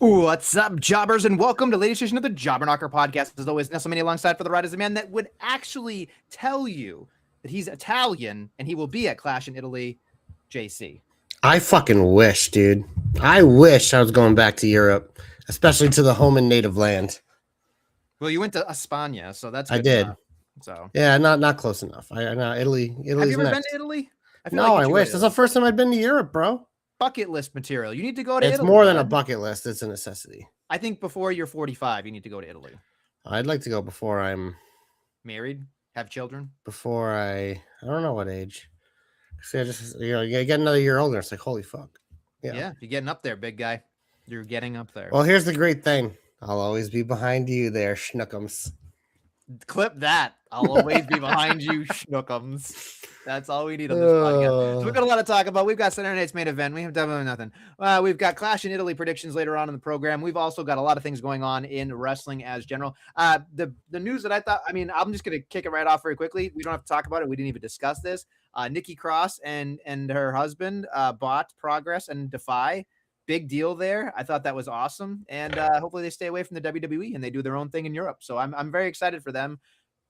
What's up, jobbers, and welcome to the latest edition of the Jobber Knocker podcast. As always, Nestlemania alongside for the ride is a man that would actually tell you that he's Italian and he will be at Clash in Italy, JC. I fucking wish, dude. I wish I was going back to Europe, especially to the home and native land. Well, you went to España, so that's I good did. enough. So yeah, not close enough. Italy. have you ever been to Italy? I wish. That's the first time I've been to Europe, bro. Bucket list material. You need to go to Italy. It's more than a bucket list. It's a necessity. I think before you're 45, you need to go to Italy. I'd like to go before I'm married, have children. Before I don't know what age. See, you get another year older. It's like, holy fuck. Yeah, you're getting up there, big guy. You're getting up there. Well, here's the great thing. I'll always be behind you there, schnookums. Clip that. I'll always be behind you, schnookums. That's all we need on this podcast. So we've got a lot to talk about. We've got Saturday night's main event. We have definitely nothing. We've got Clash in Italy predictions later on in the program. We've also got a lot of things going on in wrestling as general. The news that I'm just going to kick it right off very quickly. We don't have to talk about it. We didn't even discuss this. Nikki Cross and her husband bought Progress and Defy. Big deal there. I thought that was awesome. And hopefully they stay away from the WWE and they do their own thing in Europe. So I'm very excited for them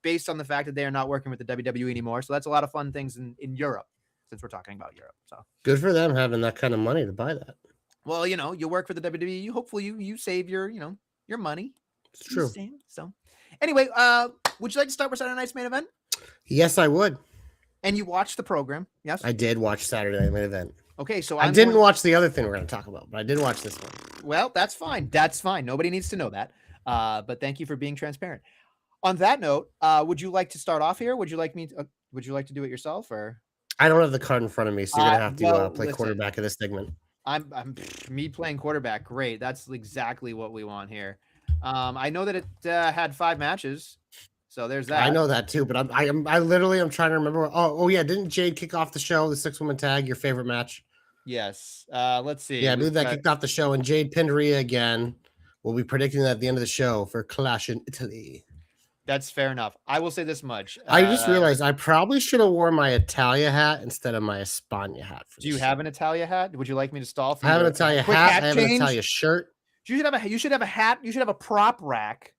based on the fact that they are not working with the WWE anymore. So that's a lot of fun things in Europe since we're talking about Europe. So good for them having that kind of money to buy that. Well, you work for the WWE. Hopefully you save your money. It's true. So anyway, would you like to start with Saturday night's main event? Yes, I would. And you watched the program? Yes, I did watch Saturday night main event. Okay, so I didn't watch the other thing we're going to talk about, but I did watch this one. Well, that's fine. That's fine. Nobody needs to know that. But thank you for being transparent. On that note, would you like to start off here? Would you like to do it yourself, or? I don't have the card in front of me, so you're gonna have to play quarterback of this segment. I'm me playing quarterback. Great, that's exactly what we want here. I know that it had 5 matches, so there's that. I know that too, but I literally am trying to remember. Oh yeah, didn't Jade kick off the show? The 6-woman tag, your favorite match? Yes. Let's see. Yeah, I believe that kicked off the show, and Jade pinned Rhea again. We'll be predicting that at the end of the show for Clash in Italy. That's fair enough. I will say this much. I just realized I probably should have worn my Italia hat instead of my España hat. Do you have an Italia hat? Would you like me to stall for you? I have an Italia hat. I have an Italia shirt. You should have a hat. You should have a prop rack,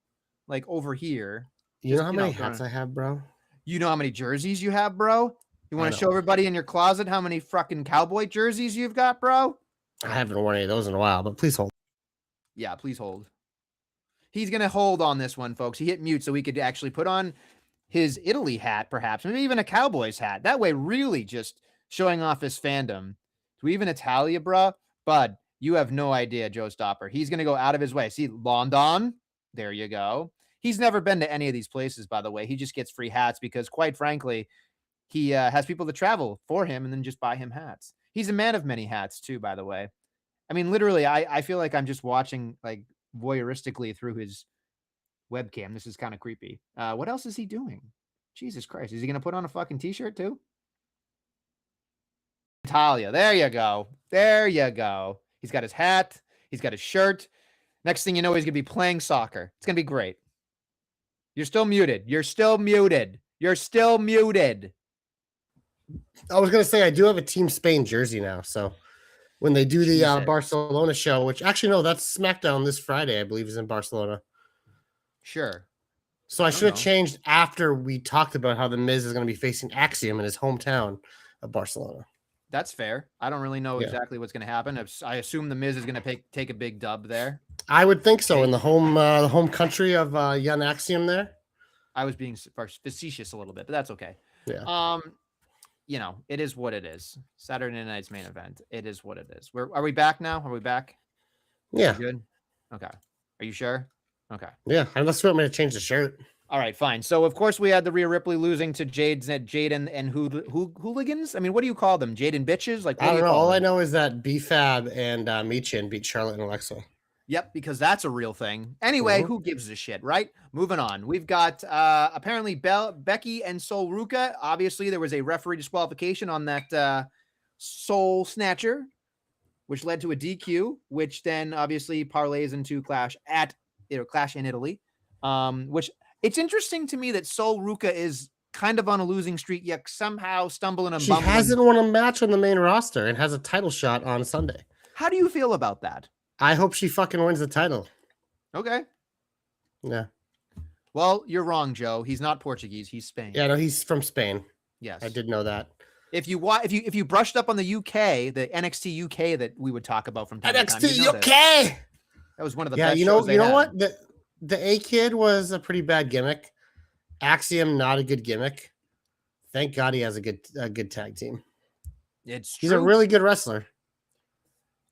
like over here. You know how many hats I have, bro? You know how many jerseys you have, bro? You want to show everybody in your closet how many fucking cowboy jerseys you've got, bro? I haven't worn any of those in a while, but please hold. Yeah, please hold. He's going to hold on this one, folks. He hit mute so we could actually put on his Italy hat, perhaps. Maybe even a Cowboys hat. That way, really just showing off his fandom. To even Italia, bro? Bud, you have no idea, Joe Stopper. He's going to go out of his way. See, London? There you go. He's never been to any of these places, by the way. He just gets free hats because, quite frankly, he has people that travel for him and then just buy him hats. He's a man of many hats, too, by the way. I mean, literally, I feel like I'm just watching, like, voyeuristically through his webcam. This is kind of creepy. What else is he doing? Jesus Christ. Is he going to put on a fucking t-shirt too? Italia. There you go. There you go. He's got his hat. He's got his shirt. Next thing you know, he's going to be playing soccer. It's going to be great. You're still muted. You're still muted. You're still muted. I was going to say, I do have a Team Spain jersey now, so when they do the Barcelona show, which actually, no, that's Smackdown this Friday, I believe, is in Barcelona. Sure. So I should have changed after we talked about how The Miz is going to be facing Axiom in his hometown of Barcelona. That's fair. I don't really know exactly what's going to happen. I assume The Miz is going to take a big dub there. I would think so, in the home country of young Axiom there. I was being facetious a little bit, but that's okay. Yeah. It is what it is. Saturday night's main event. It is what it is. Are we back now? Are we back? Yeah. Good. Okay. Are you sure? Okay. Yeah. Unless you want me to change the shirt. All right, fine. So of course we had the Rhea Ripley losing to Jade and hooligans. I mean, what do you call them? Jade and bitches? Like, I don't know. All I know is that B-Fab and Michin beat Charlotte and Alexa. Yep, because that's a real thing. Anyway, who gives a shit, right? Moving on. We've got apparently Becky and Sol Ruka. Obviously, there was a referee disqualification on that Soul Snatcher, which led to a DQ, which then obviously parlays into Clash in Italy. Which it's interesting to me that Sol Ruka is kind of on a losing streak, yet somehow stumbling and bumbling. She hasn't won a match on the main roster and has a title shot on Sunday. How do you feel about that? I hope she fucking wins the title. Okay. Yeah. Well, you're wrong, Joe. He's not Portuguese. He's Spain. Yeah, no, he's from Spain. Yes. I did know that. If you brushed up on the UK, the NXT UK that we would talk about from time to time. NXT UK. That was one of the yeah, best you know, shows you know had. what? The A Kid was a pretty bad gimmick. Axiom, not a good gimmick. Thank God he has a good tag team. It's He's a really good wrestler.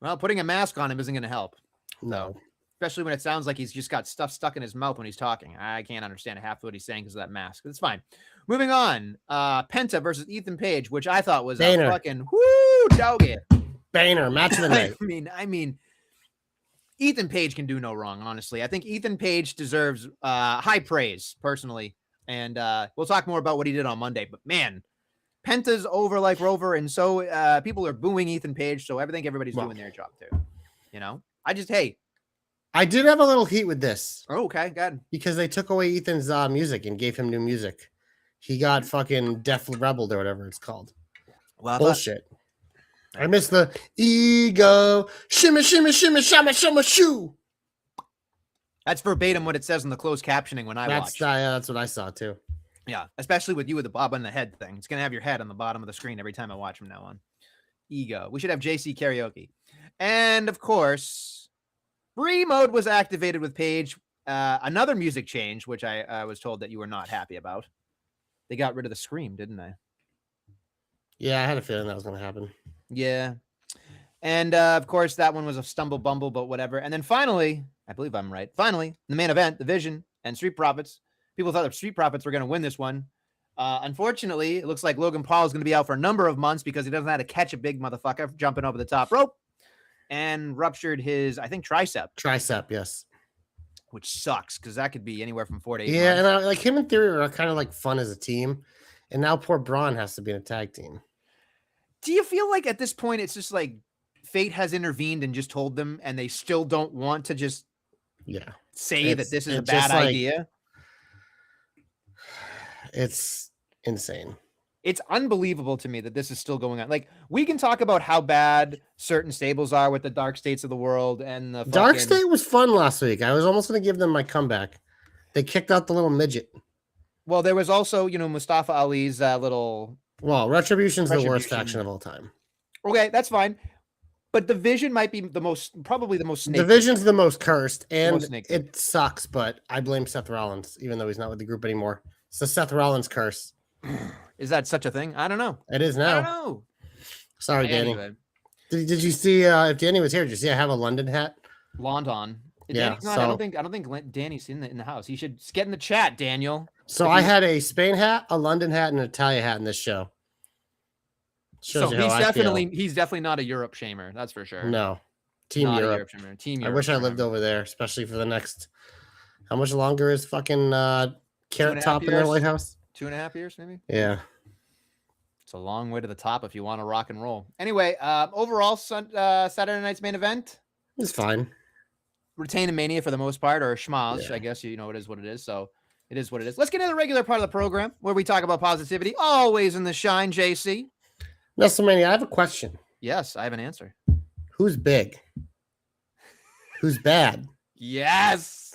Well, putting a mask on him isn't going to help. No. Especially when it sounds like he's just got stuff stuck in his mouth when he's talking. I can't understand half of what he's saying because of that mask. It's fine. Moving on. Penta versus Ethan Page, which I thought was Banner. a fucking whoo doggy. Banner, match of the night. I mean, Ethan Page can do no wrong, honestly. I think Ethan Page deserves high praise, personally. And we'll talk more about what he did on Monday. But, man, Penta's over like Rover, and so people are booing Ethan Page, so I think everybody's doing their job, too. You know? I did have a little heat with this. Oh, okay, good. Because they took away Ethan's music and gave him new music. He got fucking Def Rebelled or whatever it's called. Well, bullshit. I missed the ego. Shimmy, shimmy, shimmy, shama, shama, shoo. That's verbatim what it says in the closed captioning when I watch. That's what I saw too. Yeah, especially with you with the bob on the head thing. It's going to have your head on the bottom of the screen every time I watch from now on. Ego. We should have JC karaoke. And, of course, free mode was activated with Paige. Another music change, which I was told that you were not happy about. They got rid of the scream, didn't they? Yeah, I had a feeling that was going to happen. Yeah. And, of course, that one was a stumble bumble, but whatever. And then finally, I believe I'm right. Finally, the main event, The Vision and Street Profits. People thought the Street Profits were going to win this one. Unfortunately, it looks like Logan Paul is going to be out for a number of months because he doesn't know how to catch a big motherfucker jumping over the top rope and ruptured his, I think, tricep. Tricep, yes. Which sucks because that could be anywhere from 4 to 8 Yeah, months. and like him in theory are kind of like fun as a team. And now poor Braun has to be in a tag team. Do you feel like at this point it's just like fate has intervened and just told them and they still don't want to just say that this is a bad idea? It's insane. It's unbelievable to me that this is still going on. Like, we can talk about how bad certain stables are with the Dark States of the world and the Dark State was fun last week. I was almost going to give them my comeback. They kicked out the little midget. Well, there was also, Mustafa Ali's little... Well, Retribution's the worst faction of all time. Okay, that's fine. But the Vision might be probably the most snake. The Vision's the most cursed, and it sucks, but I blame Seth Rollins, even though he's not with the group anymore. It's the Seth Rollins curse. Is that such a thing? I don't know. It is now. I don't know. Sorry, Danny. Anyway. Did you see if Danny was here? Did you see I have a London hat? London. Yeah. I don't think Danny's in the house. He should get in the chat, Daniel. So I had a Spain hat, a London hat, and an Italian hat in this show. So he's definitely not a Europe shamer. That's for sure. No. Team Europe. Team Europe. I wish I lived over there, especially for the next. How much longer is fucking Carrot Top in their White House? 2.5 years, maybe. Yeah. It's a long way to the top if you want to rock and roll. Anyway, overall, Saturday night's main event. It's fine. Retain a Mania for the most part, or schmoz. Yeah. I guess it is what it is. So it is what it is. Let's get into the regular part of the program where we talk about positivity. Always in the shine, JC. Nestlemania, I have a question. Yes, I have an answer. Who's big? Who's bad? Yes.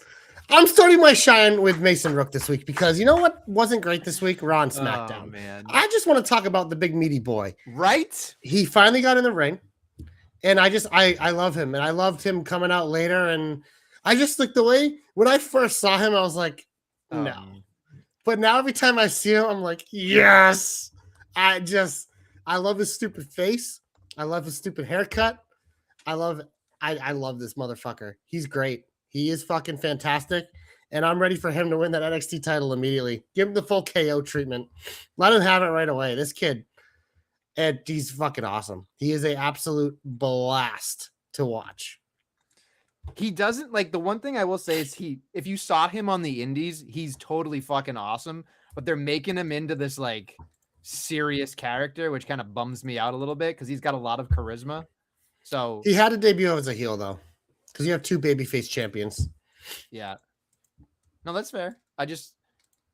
I'm starting my shine with Mason Rook this week because you know what wasn't great this week? Raw and Smackdown. Oh, man. I just want to talk about the big meaty boy. Right? He finally got in the ring. And I love him. And I loved him coming out later. And I just like the way when I first saw him, I was like, no. But now every time I see him, I'm like, yes. I love his stupid face. I love his stupid haircut. I love this motherfucker. He's great. He is fucking fantastic. And I'm ready for him to win that NXT title immediately. Give him the full KO treatment. Let him have it right away. This kid, and he's fucking awesome. He is an absolute blast to watch. He doesn't like the one thing I will say is if you saw him on the indies, he's totally fucking awesome, but they're making him into this like serious character, which kind of bums me out a little bit because he's got a lot of charisma. So he had to debut as a heel though, because you have two babyface champions. Yeah. No, that's fair.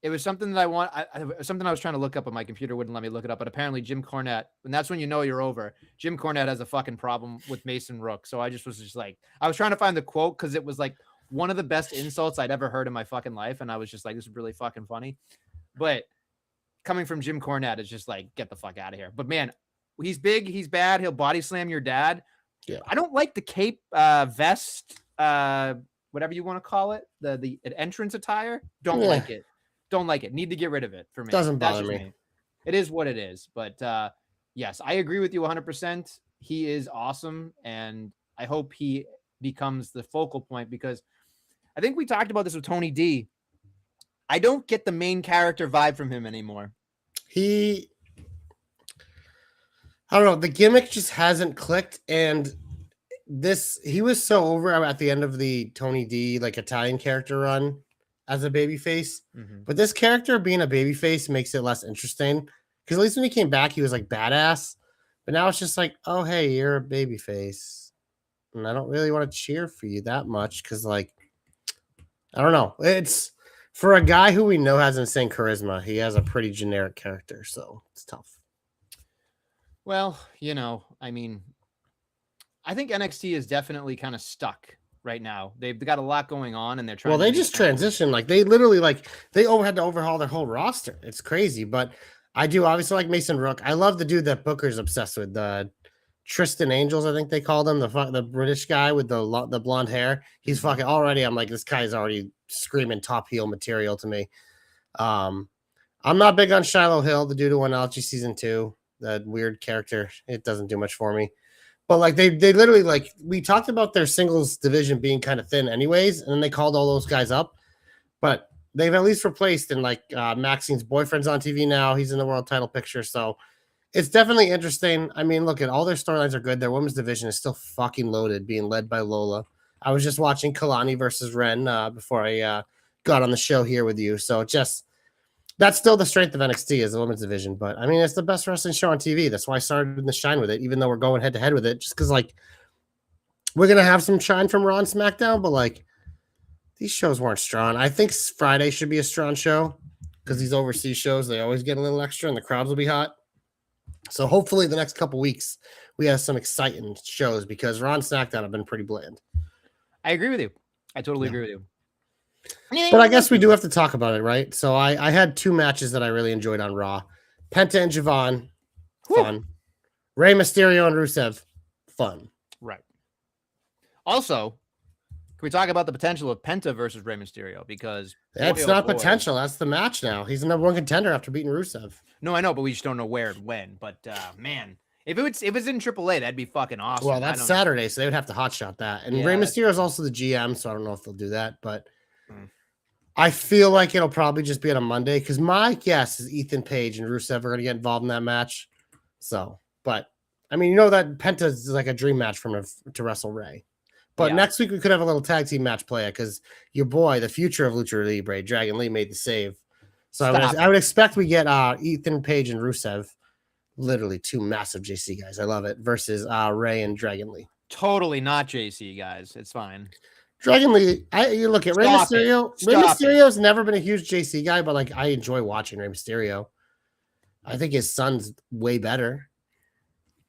It was something that something I was trying to look up, but my computer wouldn't let me look it up. But apparently, Jim Cornette, and that's when you know you're over. Jim Cornette has a fucking problem with Mason Rook. So I was like, I was trying to find the quote because it was like one of the best insults I'd ever heard in my fucking life, and I was just like, this is really fucking funny. But coming from Jim Cornette, it's just like, get the fuck out of here. But man, he's big, he's bad. He'll body slam your dad. Yeah. I don't like the cape vest, whatever you want to call it, the entrance attire. Don't like it. Don't like it. Need to get rid of it for me. Doesn't bother me. It is what it is. But yes, I agree with you 100%. He is awesome, and I hope he becomes the focal point, because I think we talked about this with Tony D. I don't get the main character vibe from him anymore. I don't know. The gimmick just hasn't clicked, and he was so over at the end of the Tony D like Italian character run as a babyface. Mm-hmm. But this character being a babyface makes it less interesting, because at least when he came back, he was like badass. But now it's just like, oh hey, you're a babyface, and I don't really want to cheer for you that much, because like, I don't know. It's for a guy who we know has insane charisma, he has a pretty generic character, so it's tough. Well, you know, I mean, I think NXT is definitely kind of stuck right now. They've got a lot going on, and they're trying. Well, they just transitioned. Like they literally had to overhaul their whole roster. It's crazy, but I do obviously like Mason Rook. I love the dude that Booker's obsessed with, the Tristan Angels, I think they called him, the British guy with the blonde hair. He's fucking already. I'm like, this guy's already screaming top heel material to me. I'm not big on Shiloh Hill, the dude who won LG season 2. That weird character. It doesn't do much for me. But like they literally, like, we talked about their singles division being kind of thin anyways, and then they called all those guys up. But they've at least replaced, and like Maxine's boyfriend's on TV now. He's in the world title picture, so it's definitely interesting. I mean, look, at all their storylines are good. Their women's division is still fucking loaded, being led by Lola. I was just watching Kalani versus Ren before I got on the show here with you. So that's still the strength of NXT is the women's division. But I mean, it's the best wrestling show on TV. That's why I started in the shine with it, even though we're going head to head with it, just because like we're gonna have some shine from Raw and SmackDown, but like these shows weren't strong. I think Friday should be a strong show, because these overseas shows, they always get a little extra and the crowds will be hot. So hopefully the next couple weeks we have some exciting shows, because Raw and SmackDown have been pretty bland. I agree with you. I totally agree with you. But I guess we do have to talk about it, right? So I had 2 matches that I really enjoyed on Raw. Penta and Javon, fun. Rey Mysterio and Rusev, fun. Right. Also, can we talk about the potential of Penta versus Rey Mysterio? Because that's not potential. That's the match now. He's the number 1 contender after beating Rusev. No, I know, but we just don't know where and when. But man, if it's in AAA, that'd be fucking awesome. Well, that's Saturday, so they would have to hotshot that. And Rey Mysterio is also the GM, so I don't know if they'll do that. But I feel like it'll probably just be on a Monday, because my guess is Ethan Page and Rusev are going to get involved in that match. So, but I mean, you know that Penta is like a dream match from to wrestle Rey. But next week we could have a little tag team match play, because your boy, the future of Lucha Libre, Dragon Lee, made the save. So I would expect we get Ethan Page and Rusev, literally 2 massive JC guys. I love it. Versus Rey and Dragon Lee. Totally not JC guys. It's fine. Dragon Lee, you look at Rey Mysterio. Rey Mysterio's never been a huge JC guy, but like I enjoy watching Rey Mysterio. I think his son's way better.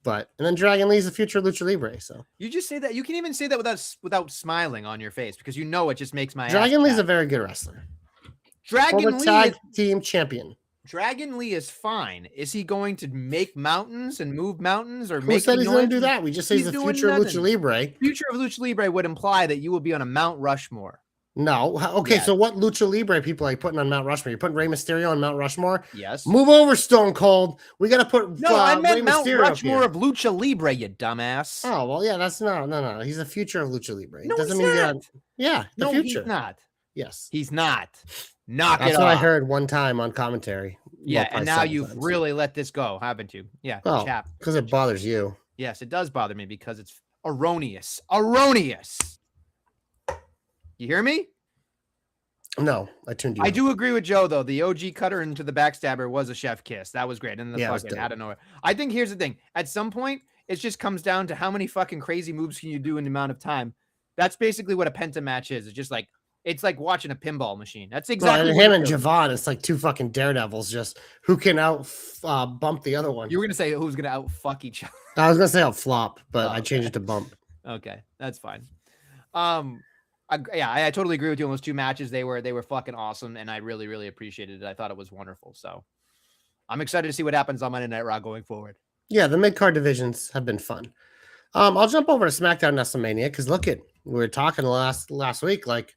And then Dragon Lee's the future of Lucha Libre. So you just say that. You can even say that without smiling on your face, because you know it just makes my Dragon Lee's a very good wrestler. Dragon Lee tag team champion. Dragon Lee is fine. Is he going to make mountains and move mountains, or who said he's going to do that? We just say he's the future of Lucha Libre. Future of Lucha Libre would imply that you will be on a Mount Rushmore. No. Okay, so what Lucha Libre people are you putting on Mount Rushmore? You're putting Rey Mysterio on Mount Rushmore? Yes. Move over, Stone Cold. We got to put I meant Rey Mount Mysterio Rushmore of Lucha Libre, you dumbass. Oh, well, yeah, that's no. He's the future of Lucha Libre. No, doesn't he's mean not. The future. He's not. Yes. He's not. Knock That's it what off. I heard one time on commentary. Yeah, and now you've really let this go, haven't you? Yeah, chap. Because it bothers you. Yes, it does bother me, because it's erroneous. Erroneous. You hear me? No, I tuned you. I do agree with Joe, though. The OG cutter into the backstabber was a chef kiss. That was great. And the fucking out of nowhere. I think here's the thing. At some point, it just comes down to how many fucking crazy moves can you do in the amount of time. That's basically what a Penta match is. It's just like It's like watching a pinball machine. That's Well, exactly and what him it and feels like. Javon, it's like two fucking daredevils, just who can out bump the other one. You were gonna say who's gonna out fuck each other. I was gonna say out flop, but Oh, I changed okay. it to bump. Okay, that's fine. I totally agree with you on those two matches. They were fucking awesome, and I really, really appreciated it. I thought it was wonderful. So I'm excited to see what happens on Monday Night Raw going forward. Yeah, the mid card divisions have been fun. I'll jump over to SmackDown Nestlemania because look at we were talking last week, like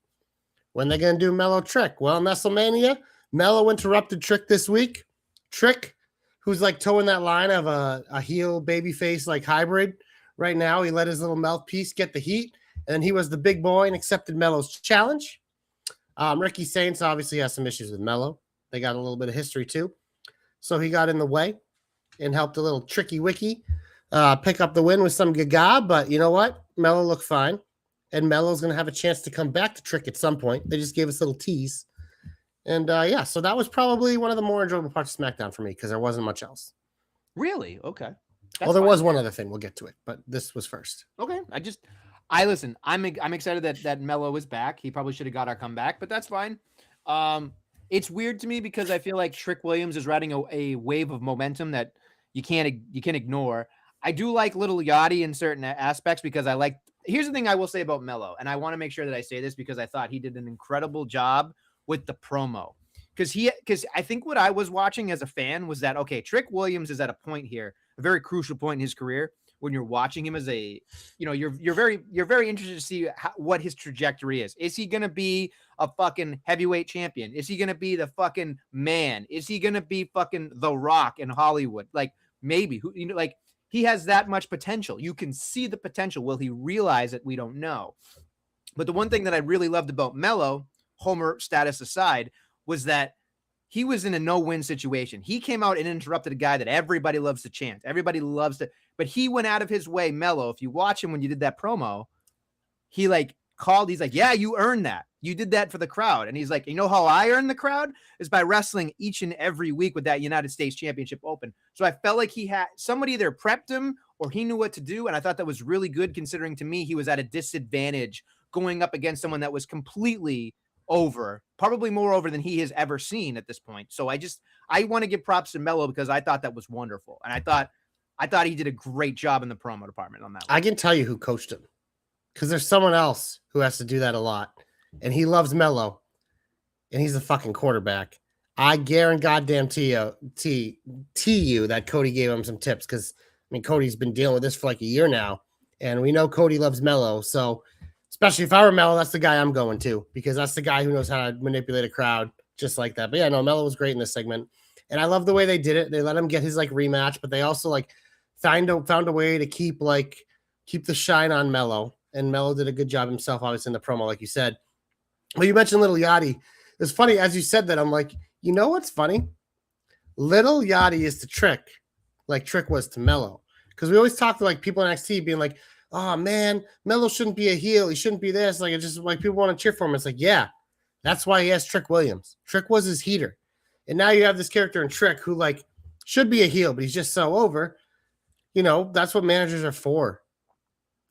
when they're gonna do Mellow Trick. Well, Nestlemania, Mellow interrupted Trick this week. Trick, who's like towing that line of a heel babyface like hybrid right now. He let his little mouthpiece get the heat, and he was the big boy and accepted Mellow's challenge. Ricky Saints obviously has some issues with Mellow. They got a little bit of history too. So he got in the way and helped a little Tricky Wicky pick up the win with some gaga. But you know what? Mellow looked fine. And Mellow's going to have a chance to come back to Trick at some point. They just gave us a little tease. And yeah, so that was probably one of the more enjoyable parts of SmackDown for me because there wasn't much else. Really? Okay. Well, there was one other thing. We'll get to it, but this was first. Okay. Listen. I'm excited that Mello is back. He probably should have got our comeback, but that's fine. It's weird to me because I feel like Trick Williams is riding a wave of momentum that you can't ignore. I do like Little Yachty in certain aspects because I like. Here's the thing I will say about Mello, and I want to make sure that I say this because I thought he did an incredible job with the promo. Because I think what I was watching as a fan was that, okay, Trick Williams is at a point here, a very crucial point in his career when you're watching him as a, you're very interested to see what his trajectory is. Is he going to be a fucking heavyweight champion? Is he going to be the fucking man? Is he going to be fucking The Rock in Hollywood? Like maybe, he has that much potential. You can see the potential. Will he realize it? We don't know. But the one thing that I really loved about Mello, Homer status aside, was that he was in a no-win situation. He came out and interrupted a guy that everybody loves to chant. Everybody loves to, but he went out of his way. Mello, if you watch him when you did that promo, he he's like, yeah, you earned that. You did that for the crowd. And he's like, you know how I earn the crowd is by wrestling each and every week with that United States Championship Open. So I felt like he had somebody either prepped him or he knew what to do. And I thought that was really good considering to me, he was at a disadvantage going up against someone that was completely over, probably more over than he has ever seen at this point. So I want to give props to Mello because I thought that was wonderful. And I thought he did a great job in the promo department on that one. I can tell you who coached him because there's someone else who has to do that a lot. And he loves Mello, and he's a fucking quarterback. I guarantee you that Cody gave him some tips because, Cody's been dealing with this for like a year now, and we know Cody loves Mello. So, especially if I were Mello, that's the guy I'm going to because that's the guy who knows how to manipulate a crowd just like that. But yeah, no, Mello was great in this segment, and I love the way they did it. They let him get his rematch, but they also found a way to keep the shine on Mello, and Mello did a good job himself, obviously in the promo, like you said. Well, you mentioned Little Yachty. It's funny as you said that. I'm like, you know what's funny? Little Yachty is the Trick, like Trick was to Mello. Because we always talk to people in NXT being like, oh man, Mello shouldn't be a heel. He shouldn't be this. It's just people want to cheer for him. It's yeah, that's why he has Trick Williams. Trick was his heater. And now you have this character in Trick who should be a heel, but he's just so over. That's what managers are for.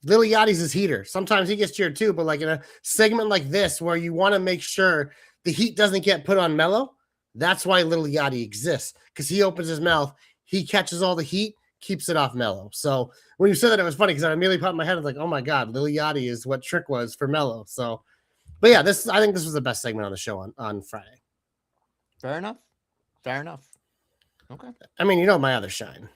Little Yachty's his heater. Sometimes he gets cheered too, but in a segment like this where you want to make sure the heat doesn't get put on Mello, that's why Little Yachty exists because he opens his mouth, he catches all the heat, keeps it off Mello. So when you said that, it was funny because I immediately popped in my head oh my god, Little Yachty is what Trick was for Mello. So, but yeah, I think this was the best segment on the show on Friday. Fair enough. Okay. My other shine.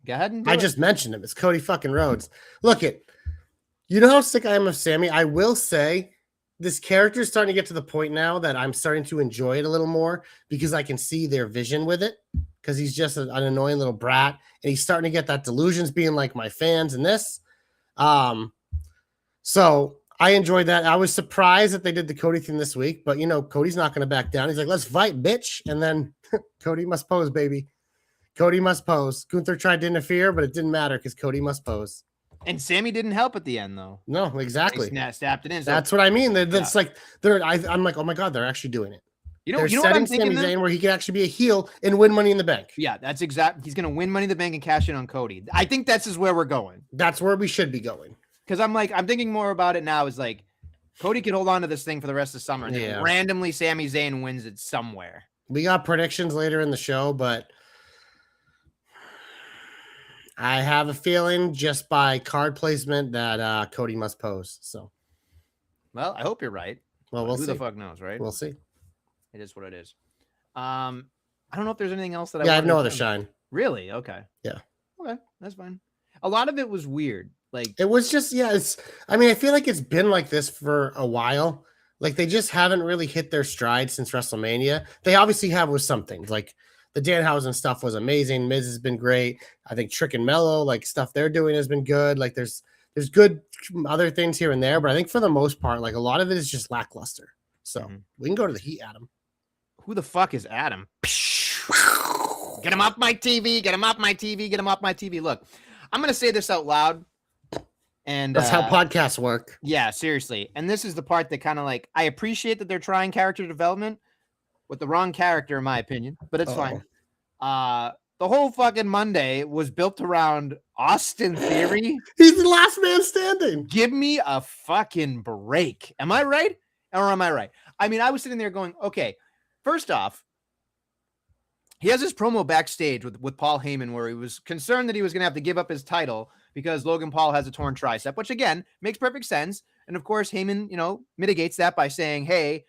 Go ahead and just mentioned him. It's Cody fucking Rhodes. Look you know how sick I am of Sammy? I will say this character is starting to get to the point now that I'm starting to enjoy it a little more because I can see their vision with it because he's just an annoying little brat and he's starting to get that delusions being like my fans and this. So I enjoyed that. I was surprised that they did the Cody thing this week, but Cody's not going to back down. He's like, let's fight, bitch. And then Cody must pose, baby. Cody must pose. Gunther tried to interfere, but it didn't matter because Cody must pose. And Sammy didn't help at the end, though. No, exactly. He snapped it in. So, that's what I mean. That's I'm like, oh my god, they're actually doing it. They're you know what I'm setting thinking? Sami Zayn where he can actually be a heel and win Money in the Bank. Yeah, that's exact. He's going to win Money in the Bank and cash in on Cody. I think this is where we're going. That's where we should be going. Because I'm thinking more about it now. Is Cody could hold on to this thing for the rest of the summer. And then Yeah. randomly Sami Zayn wins it somewhere. We got predictions later in the show, but I have a feeling just by card placement that Cody must pose. So, well, I hope you're right. Well, we'll who see. the fuck knows, right? We'll see. It is what it is. I don't know if there's anything else that I have no other shine. Really? Okay. Yeah. Okay, that's fine. A lot of it was weird. Like it was just I feel like it's been like this for a while. Like they just haven't really hit their stride since WrestleMania. They obviously have with some things. Like the Danhausen stuff was amazing. Miz has been great. I think Trick and Mello, like stuff they're doing has been good. Like there's good other things here and there, but I think for the most part, like a lot of it is just lackluster. So we can go to the heat, Adam. Who the fuck is Adam? Get him off my TV. Get him off my TV. Get him off my TV. Look, I'm going to say this out loud. And that's how podcasts work. Yeah, seriously. And this is the part that kind of like, I appreciate that they're trying character development with the wrong character, in my opinion, but it's fine. The whole fucking Monday was built around Austin Theory. He's the last man standing. Give me a fucking break. Am I right? Or am I right? I mean, I was sitting there going, okay, first off, he has this promo backstage with Paul Heyman where he was concerned that he was going to have to give up his title because Logan Paul has a torn tricep, which again makes perfect sense. And of course, Heyman, mitigates that by saying, hey,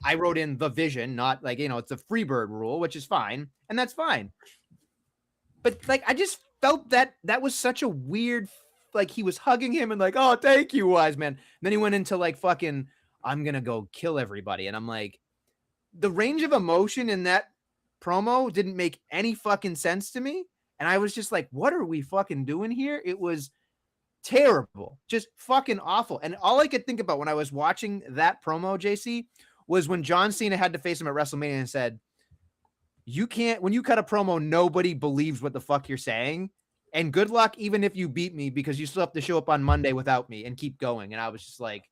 I wrote in the vision, not like, it's a Freebird rule, which is fine. And that's fine. But like, I just felt that was such a weird, like he was hugging him and like, oh, thank you, wise man. And then he went into like fucking, I'm going to go kill everybody. And I'm like, the range of emotion in that promo didn't make any fucking sense to me. And I was just like, what are we fucking doing here? It was terrible, just fucking awful. And all I could think about when I was watching that promo, JC, was when John Cena had to face him at WrestleMania and said, when you cut a promo, nobody believes what the fuck you're saying. And good luck, even if you beat me, because you still have to show up on Monday without me and keep going. And I was just like,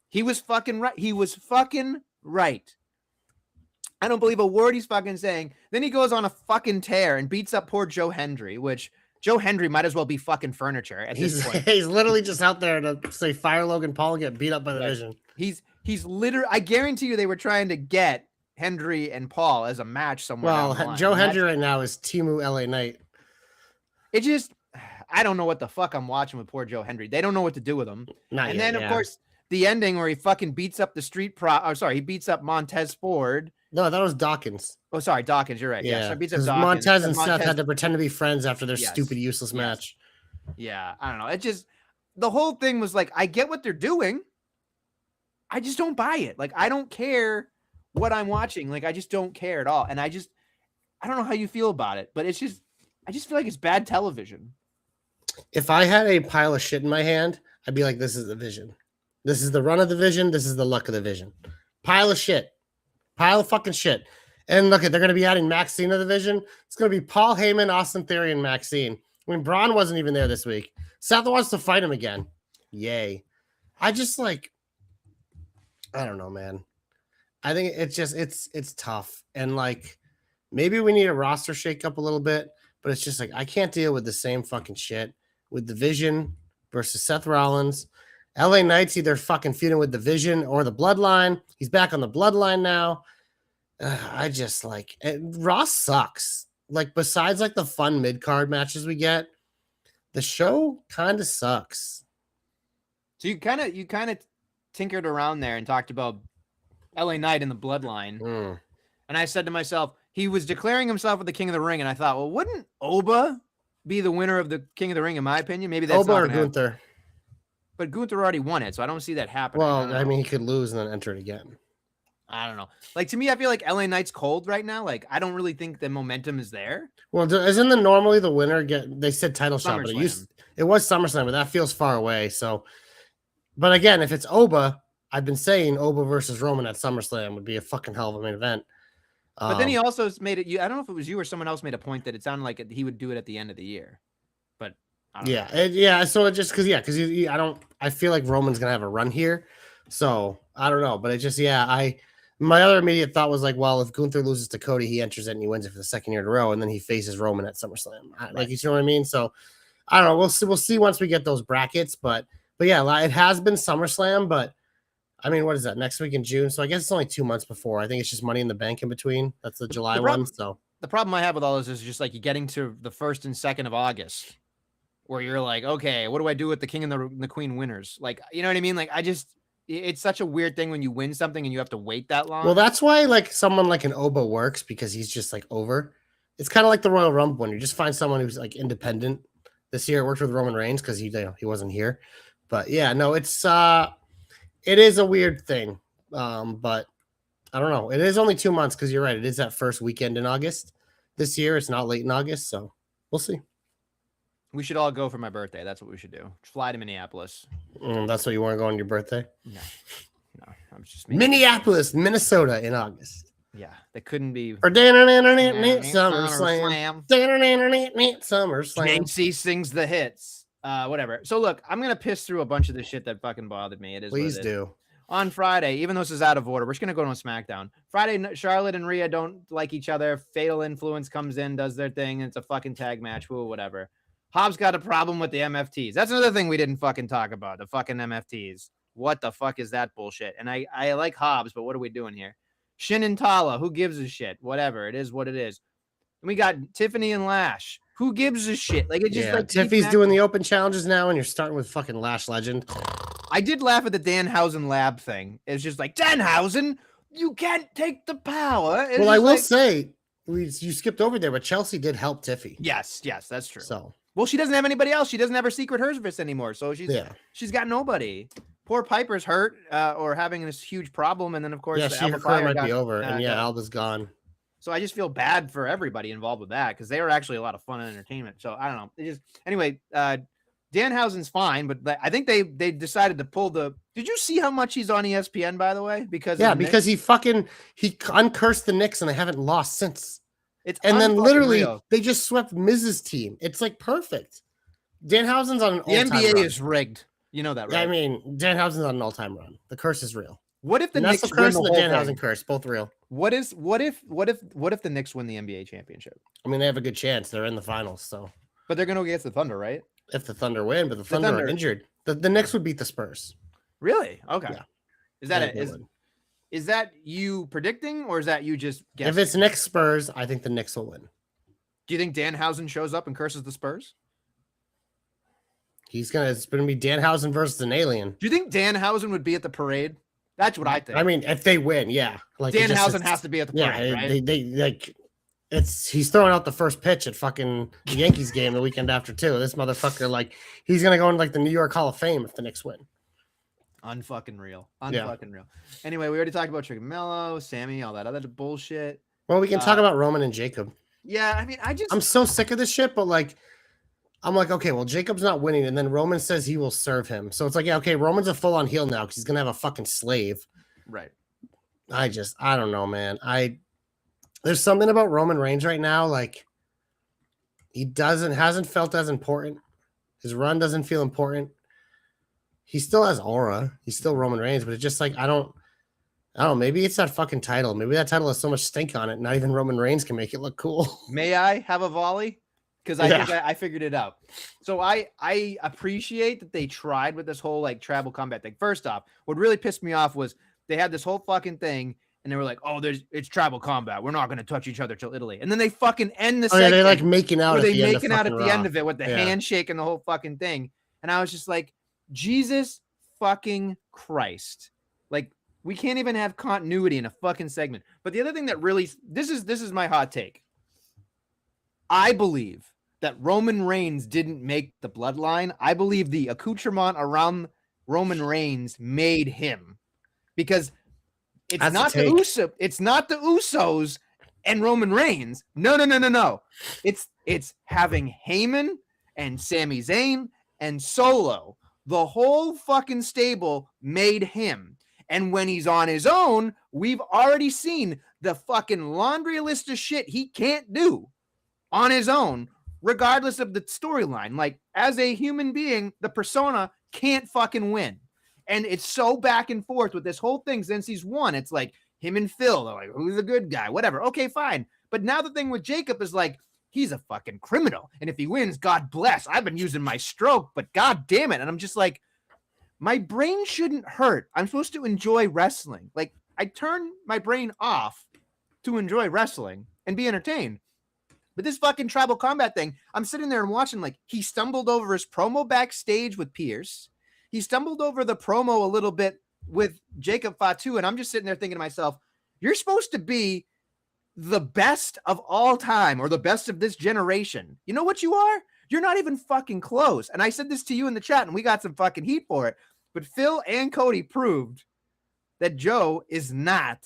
he was fucking right. He was fucking right. I don't believe a word he's fucking saying. Then he goes on a fucking tear and beats up poor Joe Hendry, which Joe Hendry might as well be fucking furniture at this point. He's literally just out there to say fire Logan Paul and get beat up by the Vision. He's literally, I guarantee you they were trying to get Hendry and Paul as a match somewhere. Well, Joe Hendry right now is Timu LA Knight. It just, I don't know what the fuck I'm watching with poor Joe Hendry. They don't know what to do with him. Of course, the ending where he fucking beats up the he beats up Montez Ford. No, that was Dawkins. Oh, sorry, Dawkins. You're right. Yeah, so beats up Dawkins. Montez and Seth had to pretend to be friends after their stupid, useless match. Yeah, I don't know. It just, the whole thing was like, I get what they're doing. I just don't buy it. Like, I don't care what I'm watching. Like, I just don't care at all. And I don't know how you feel about it, but I just feel like it's bad television. If I had a pile of shit in my hand, I'd be like, this is the Vision. This is the run of the Vision. This is the luck of the Vision. Pile of shit. Pile of fucking shit. And look, they're going to be adding Maxine to the Vision. It's going to be Paul Heyman, Austin Theory, and Maxine. I mean, Braun wasn't even there this week. Seth wants to fight him again. Yay. I just like, I don't know, man. I think it's tough. And like, maybe we need a roster shakeup a little bit, but it's just like, I can't deal with the same fucking shit with the Vision versus Seth Rollins. LA Knight's either fucking feuding with the Vision or the Bloodline. He's back on the Bloodline now. I just like Raw sucks. Like besides like the fun mid-card matches we get, the show kind of sucks. So you kind of tinkered around there and talked about LA Knight and the Bloodline. And I said to myself, he was declaring himself as the King of the Ring, and I thought, well, wouldn't Oba be the winner of the King of the Ring? In my opinion, maybe that's Oba or Gunther. But Gunther already won it, so I don't see that happening. Well, I mean, he could lose and then enter it again. I don't know. Like, to me, I feel like LA Knight's cold right now. Like, I don't really think the momentum is there. Well, isn't normally the winner they said title shot, but it was SummerSlam, but that feels far away. So, but again, if it's Oba, I've been saying Oba versus Roman at SummerSlam would be a fucking hell of a main event. But then he also made it. I don't know if it was you or someone else made a point that it sounded like he would do it at the end of the year. But I don't know. So it just because I feel like Roman's gonna have a run here. So I don't know, but it just my other immediate thought was like, well, if Gunther loses to Cody, he enters it and he wins it for the second year in a row, and then he faces Roman at SummerSlam. Like, you know what I mean? So I don't know. We'll see once we get those brackets, but yeah, it has been SummerSlam, but I mean, what is that? Next week in June. So I guess it's only 2 months before. I think it's just Money in the Bank in between. That's the July one. So the problem I have with all this is just like you're getting to the 1st and 2nd of August, where you're like, okay, what do I do with the King and the Queen winners? Like, you know what I mean? Like, it's such a weird thing when you win something and you have to wait that long. Well, that's why like someone like an Oba works, because he's just like over. It's kind of like the Royal Rumble when you just find someone who's like independent. This year it worked with Roman Reigns because he wasn't here. But yeah, no, it is a weird thing. But I don't know. It is only 2 months because you're right. It is that first weekend in August this year. It's not late in August, so we'll see. We should all go for my birthday. That's what we should do. Fly to Minneapolis. That's what you want to go on your birthday? No, I'm just Minneapolis, Minnesota in August. Yeah, that couldn't be. Or SummerSlam. SummerSlam. Nancy sings the hits. Whatever. So look, I'm gonna piss through a bunch of the shit that fucking bothered me. It is. Please do. On Friday, even though this is out of order, we're just gonna go to a Smackdown. Friday, Charlotte and Rhea don't like each other. Fatal Influence comes in, does their thing, and it's a fucking tag match. Woo, whatever. Hobbs got a problem with the MFTs. That's another thing we didn't fucking talk about. The fucking MFTs. What the fuck is that bullshit? And I like Hobbs, but what are we doing here? Shin and Tala, who gives a shit? Whatever. It is what it is. And we got Tiffany and Lash. Who gives a shit? Like, it just like Tiffany's doing the open challenges now, and you're starting with fucking Lash Legend. I did laugh at the Danhausen lab thing. It's just like, Danhausen, you can't take the power. It's I will say, you skipped over there, but Chelsea did help Tiffy. Yes, that's true. So, well, she doesn't have anybody else. She doesn't have her secret service anymore. So she's got nobody. Poor Piper's hurt or having this huge problem, and then of course, her career might be over, and Alba's gone. So I just feel bad for everybody involved with that because they were actually a lot of fun and entertainment. So I don't know. Anyway, Danhausen's fine, but I think they decided to pull the. Did you see how much he's on ESPN, by the way? Because he uncursed the Knicks and they haven't lost since. And then literally they just swept Miz's team. It's like perfect. Danhausen's on an all-time run. The NBA is rigged. You know that, right? Yeah, I mean, Danhausen's on an all-time run. The curse is real. What if the Knicks win curse and the Danhausen curse, both real? What if the Knicks win the NBA championship? I mean, they have a good chance. They're in the finals, so. But they're going to go against the Thunder, right? If the Thunder win, but the Thunder are injured. The Knicks would beat the Spurs. Really? Okay. Yeah. Is that you predicting, or is that you just guessing? If it's Knicks Spurs, I think the Knicks will win. Do you think Danhausen shows up and curses the Spurs? It's gonna be Danhausen versus an alien. Do you think Danhausen would be at the parade? That's what I think. I mean, if they win, yeah. Like Danhausen has to be at the parade, right? They like he's throwing out the first pitch at fucking the Yankees game the weekend after too. This motherfucker, like, he's gonna go into like the New York Hall of Fame if the Knicks win. Unfucking real. Real. Anyway, we already talked about Trick Mello, Sammy, all that other bullshit. Well, we can talk about Roman and Jacob. Yeah, I mean, I'm so sick of this shit, but like, I'm like, okay, well, Jacob's not winning, and then Roman says he will serve him. So it's like, yeah, okay, Roman's a full-on heel now because he's gonna have a fucking slave. Right. I don't know, man. There's something about Roman Reigns right now, like he hasn't felt as important. His run doesn't feel important. He still has aura. He's still Roman Reigns, but it's just like I don't know. Maybe it's that fucking title. Maybe that title has so much stink on it. Not even Roman Reigns can make it look cool. May I have a volley? Because I think I figured it out. So I appreciate that they tried with this whole like tribal combat thing. First off, what really pissed me off was they had this whole fucking thing and they were like, oh, it's tribal combat. We're not going to touch each other till Italy. And then they fucking end the segment. They're like making out at the end of it with the handshake and the whole fucking thing. And I was just like, Jesus fucking Christ. Like, we can't even have continuity in a fucking segment. But the other thing that really, this is my hot take. I believe that Roman Reigns didn't make the bloodline. I believe the accoutrement around Roman Reigns made him, because it's not the Usos and Roman Reigns. No. It's having Heyman and Sami Zayn and Solo. The whole fucking stable made him. And when he's on his own, we've already seen the fucking laundry list of shit he can't do on his own, regardless of the storyline. Like, as a human being, the persona can't fucking win. And it's so back and forth with this whole thing since he's won. It's like him and Phil. They're like, who's the good guy? Whatever. Okay, fine. But now the thing with Jacob is like, he's a fucking criminal. And if he wins, God bless. I've been using my stroke, but God damn it. And I'm just like, my brain shouldn't hurt. I'm supposed to enjoy wrestling. Like, I turn my brain off to enjoy wrestling and be entertained. But this fucking tribal combat thing, I'm sitting there and watching, like, he stumbled over his promo backstage with Pierce. He stumbled over the promo a little bit with Jacob Fatu, and I'm just sitting there thinking to myself, you're supposed to be the best of all time or the best of this generation. You know what you are? You're not even fucking close. And I said this to you in the chat, and we got some fucking heat for it. But Phil and Cody proved that Joe is not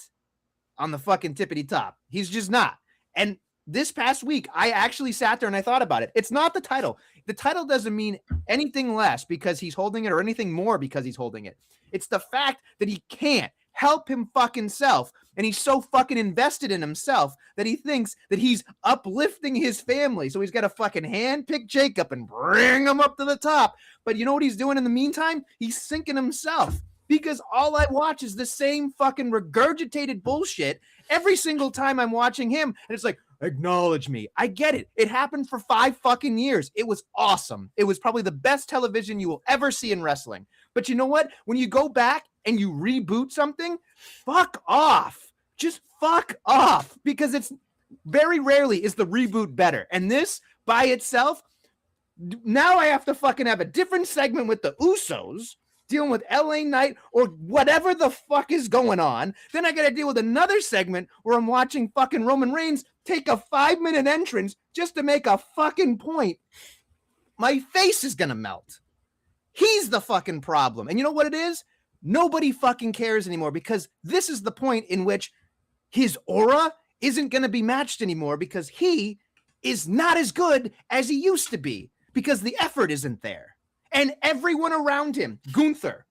on the fucking tippity top. He's just not. And this past week, I actually sat there and I thought about it. It's not the title. The title doesn't mean anything less because he's holding it or anything more because he's holding it. It's the fact that he can't help him fucking self. And he's so fucking invested in himself that he thinks that he's uplifting his family. So he's got to fucking handpick Jacob and bring him up to the top. But you know what he's doing in the meantime? He's sinking himself. Because all I watch is the same fucking regurgitated bullshit every single time I'm watching him. And it's like, acknowledge me. I get it. It happened for 5 fucking years. It was awesome. It was probably the best television you will ever see in wrestling. But you know what? When you go back and you reboot something, fuck off. Just fuck off. Because it's very rarely is the reboot better. And this by itself, now I have to fucking have a different segment with the Usos dealing with LA Knight or whatever the fuck is going on. Then I got to deal with another segment where I'm watching fucking Roman Reigns take a 5-minute entrance just to make a fucking point. My face is going to melt. He's the fucking problem. And you know what it is? Nobody fucking cares anymore because this is the point in which his aura isn't going to be matched anymore because he is not as good as he used to be because the effort isn't there. And everyone around him, Gunther,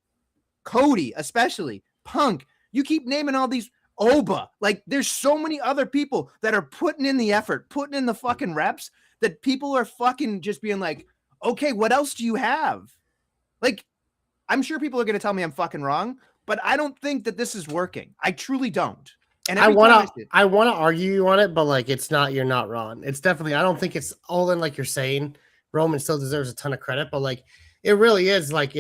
Cody, especially, Punk, you keep naming all these, Oba. Like, there's so many other people that are putting in the effort, putting in the fucking reps, that people are fucking just being like, okay, what else do you have? Like, I'm sure people are going to tell me I'm fucking wrong, but I don't think that this is working. I truly don't. And I want to argue you on it, but like, it's not, you're not wrong. It's definitely, I don't think it's all in like you're saying. Roman still deserves a ton of credit, but like, it really is like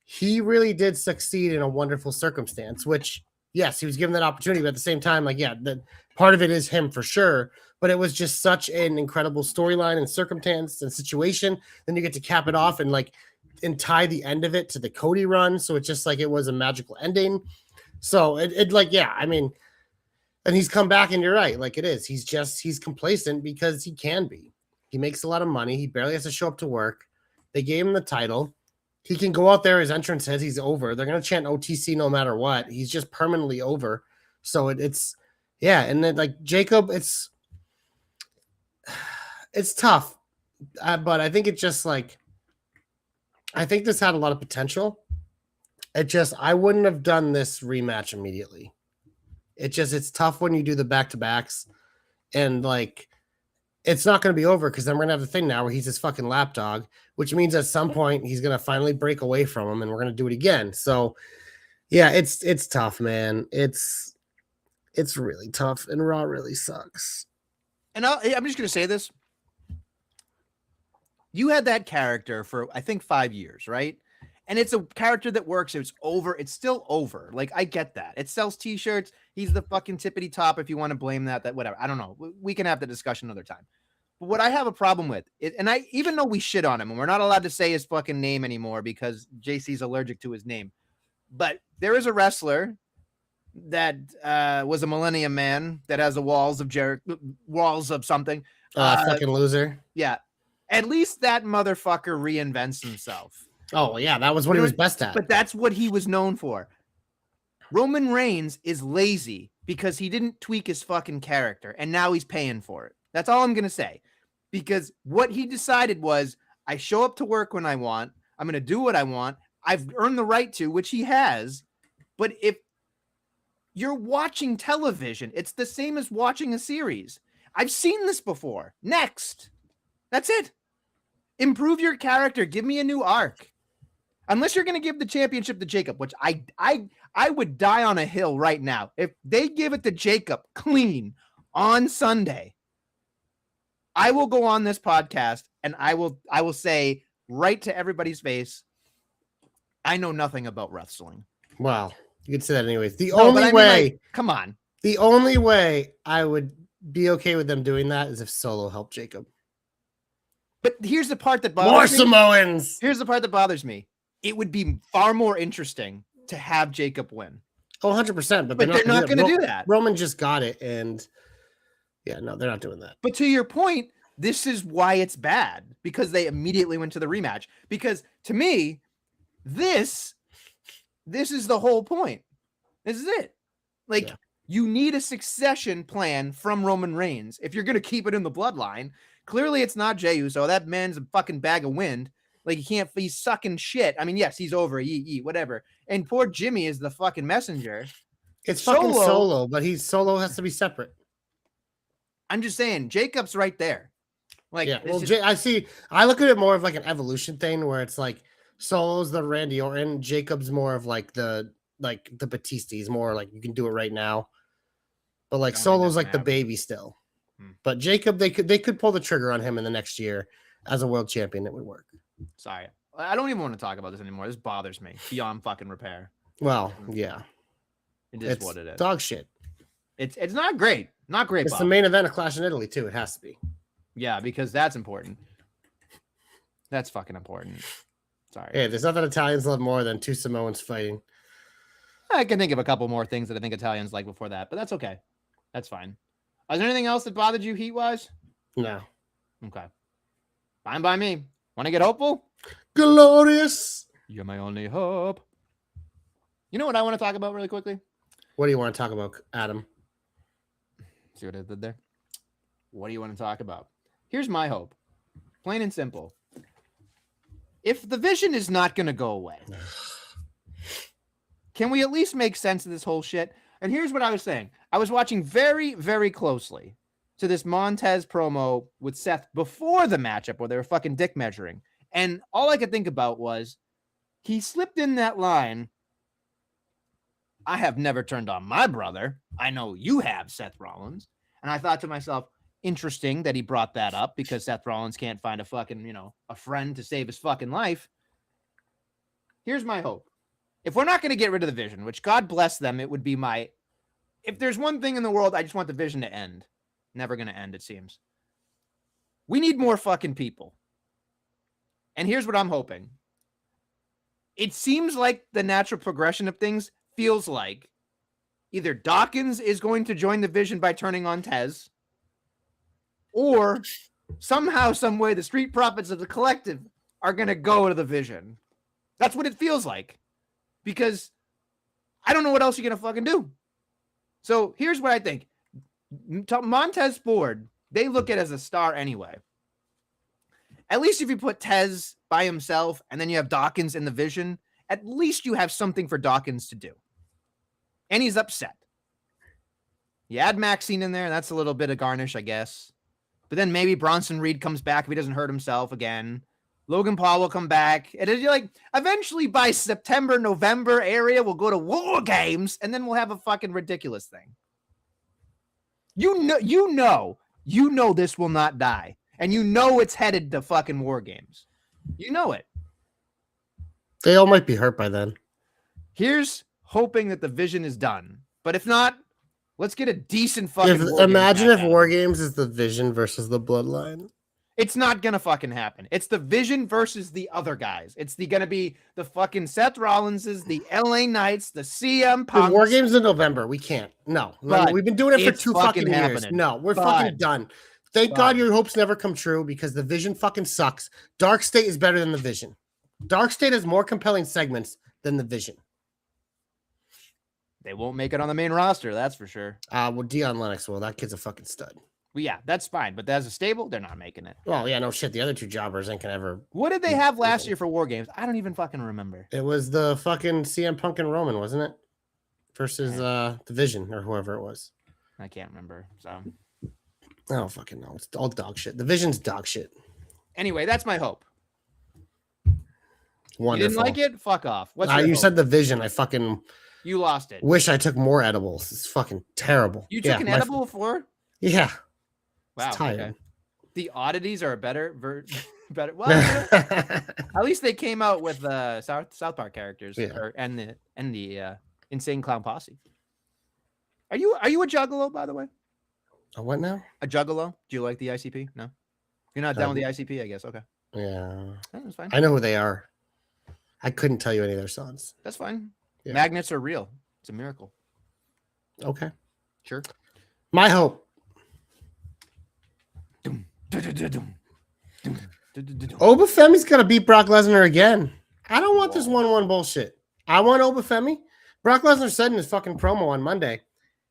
he really did succeed in a wonderful circumstance, which yes, he was given that opportunity, but at the same time, like, yeah, the part of it is him for sure, but it was just such an incredible storyline and circumstance and situation. Then you get to cap it off and tie the end of it to the Cody run. So it's just like, it was a magical ending. So it like, yeah, I mean, and he's come back and you're right. Like it is, he's complacent because he can be. He makes a lot of money. He barely has to show up to work. They gave him the title. He can go out there. His entrance says he's over. They're going to chant OTC no matter what. He's just permanently over. So it's, yeah. And then like Jacob, it's tough. But I think it just like, I think this had a lot of potential. I wouldn't have done this rematch immediately. It's tough when you do the back-to-backs and like, it's not going to be over because then we're going to have the thing now where he's his fucking lapdog, which means at some point he's going to finally break away from him and we're going to do it again. So yeah, it's tough, man. It's really tough and Raw really sucks. And I'm just going to say this. You had that character for, I think, 5 years, right? And it's a character that works. It's over. It's still over. Like, I get that. It sells t-shirts. He's the fucking tippity top. If you want to blame that whatever. I don't know. We can have the discussion another time. But what I have a problem with it, and I, even though we shit on him and we're not allowed to say his fucking name anymore because JC's allergic to his name, but there is a wrestler that was a Millennium Man that has a walls of something. Fucking loser. Yeah. At least that motherfucker reinvents himself. Oh, yeah, that was what he was best at. But that's what he was known for. Roman Reigns is lazy because he didn't tweak his fucking character, and now he's paying for it. That's all I'm going to say. Because what he decided was, I show up to work when I want. I'm going to do what I want. I've earned the right to, which he has. But if you're watching television, it's the same as watching a series. I've seen this before. Next. That's it. Improve your character. Give me a new arc. Unless you're going to give the championship to Jacob, which I would die on a hill right now. If they give it to Jacob clean on Sunday, I will go on this podcast and I will say right to everybody's face, I know nothing about wrestling. Well, you could say that anyways. The No, but only I mean, way, like, come on. the only way I would be okay with them doing that is if Solo helped Jacob. But here's the part that More bothers me. Samoans. Here's the part that bothers me. It would be far more interesting to have Jacob win. Oh, 100%. But they're not going to do that. Roman just got it. And yeah, no, they're not doing that. But to your point, this is why it's bad, because they immediately went to the rematch. Because to me, this is the whole point. This is it. Like, you need a succession plan from Roman Reigns if you're going to keep it in the bloodline. Clearly, it's not Jey Uso. That man's a fucking bag of wind. Like, he's sucking shit. I mean, yes, he's over, whatever. And poor Jimmy is the fucking messenger. It's fucking Solo, but Solo has to be separate. I'm just saying, Jacob's right there. Like, yeah, well, I look at it more of like an evolution thing where it's like Solo's the Randy Orton, Jacob's more of like the Batista. He's more like, you can do it right now. But like Solo's like the baby still. But Jacob, they could pull the trigger on him in the next year as a world champion. It would work. Sorry, I don't even want to talk about this anymore. This bothers me beyond fucking repair. Well, yeah, it is what it is. Dog shit. It's not great. Not great. It's the main event of Clash in Italy too. It has to be. Yeah, because that's important. That's fucking important. Sorry. Hey, there's nothing Italians love more than two Samoans fighting. I can think of a couple more things that I think Italians like before that, but that's okay. That's fine. Is there anything else that bothered you heat-wise? No. Okay. Fine by me. Want to get hopeful? Glorious. You're my only hope. You know what I want to talk about really quickly? What do you want to talk about, Adam? See what I did there? What do you want to talk about? Here's my hope. Plain and simple. If the Vision is not going to go away, can we at least make sense of this whole shit? And here's what I was saying. I was watching very, very closely to this Montez promo with Seth before the matchup where they were fucking dick measuring. And all I could think about was he slipped in that line. I have never turned on my brother. I know you have, Seth Rollins. And I thought to myself, interesting that he brought that up because Seth Rollins can't find a fucking, a friend to save his fucking life. Here's my hope. If we're not going to get rid of the Vision, which God bless them, it would be if there's one thing in the world, I just want the Vision to end. Never going to end, it seems. We need more fucking people. And here's what I'm hoping. It seems like the natural progression of things feels like either Dawkins is going to join the Vision by turning on Tez, or somehow, some way, the Street Profits of the Collective are going to go to the Vision. That's what it feels like. Because I don't know what else you're going to fucking do. So here's what I think. Montez Ford, they look at as a star anyway. At least if you put Tez by himself and then you have Dawkins in the Vision, at least you have something for Dawkins to do. And he's upset. You add Maxine in there, that's a little bit of garnish, I guess. But then maybe Bronson Reed comes back if he doesn't hurt himself again. Logan Paul will come back. And it's like, eventually by September, November area, we'll go to War Games, and then we'll have a fucking ridiculous thing. You know this will not die. And you know it's headed to fucking War Games. You know it. They all might be hurt by then. Here's hoping that the Vision is done. But if not, let's get a decent fucking imagine if War Games is the Vision versus the Bloodline. It's not going to fucking happen. It's the Vision versus the other guys. It's going to be the fucking Seth Rollinses, the LA Knights, the CM Punk. War Games in November. We can't. No. We've been doing it for 2 fucking years. No, we're fucking done. Thank God your hopes never come true because the Vision fucking sucks. Dark State is better than the Vision. Dark State has more compelling segments than the Vision. They won't make it on the main roster, that's for sure. Well, Dion Lennox will. That kid's a fucking stud. Well, yeah, that's fine. But as a stable, they're not making it. Well, yeah, no shit. The other 2 jobbers ain't gonna ever. What did they have last year for War Games? I don't even fucking remember. It was the fucking CM Punk and Roman, wasn't it? Versus the Vision or whoever it was. I can't remember. So I don't fucking know. It's all dog shit. The Vision's dog shit. Anyway, that's my hope. Wonderful. You didn't like it? Fuck off. What's you said the Vision. You lost it. Wish I took more edibles. It's fucking terrible. You took an edible before? Yeah. Wow. Okay. The oddities are a better version. Better. Well, at least they came out with South Park characters, and the Insane Clown Posse. Are you a juggalo, by the way? A what now? A juggalo? Do you like the ICP? No, you're not down with the ICP, I guess. Okay. Yeah, that's fine. I know who they are. I couldn't tell you any of their songs. That's fine. Yeah. Magnets are real. It's a miracle. Okay. Sure. My hope. Obafemi's gonna beat Brock Lesnar again. I don't want this 1-1 bullshit. I want Obafemi. Brock Lesnar said in his fucking promo on Monday,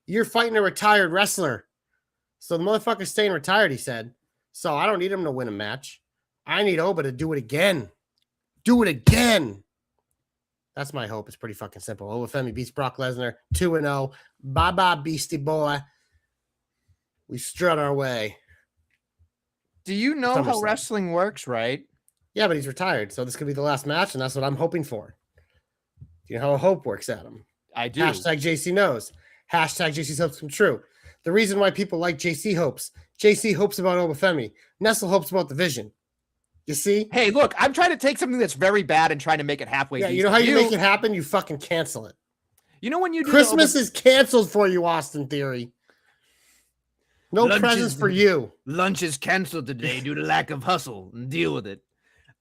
"You're fighting a retired wrestler, so the motherfucker's staying retired." He said, "So I don't need him to win a match. I need Oba to do it again. Do it again." That's my hope. It's pretty fucking simple. Obafemi beats Brock Lesnar 2-0. Bye bye, Beastie Boy. We strut our way. Do you know how wrestling works, right? Yeah, but he's retired, so this could be the last match, and that's what I'm hoping for. Do you know how hope works, Adam? I do. Hashtag JC knows. Hashtag JC's hopes come true. The reason why people like JC hopes about Obafemi. Nestle hopes about the vision. You see? Hey, look, I'm trying to take something that's very bad and trying to make it halfway. Yeah, you know how you make it happen? You fucking cancel it. You know when you do Christmas is canceled for you, Austin Theory. No presents for you. Lunch is canceled today due to lack of hustle. And deal with it.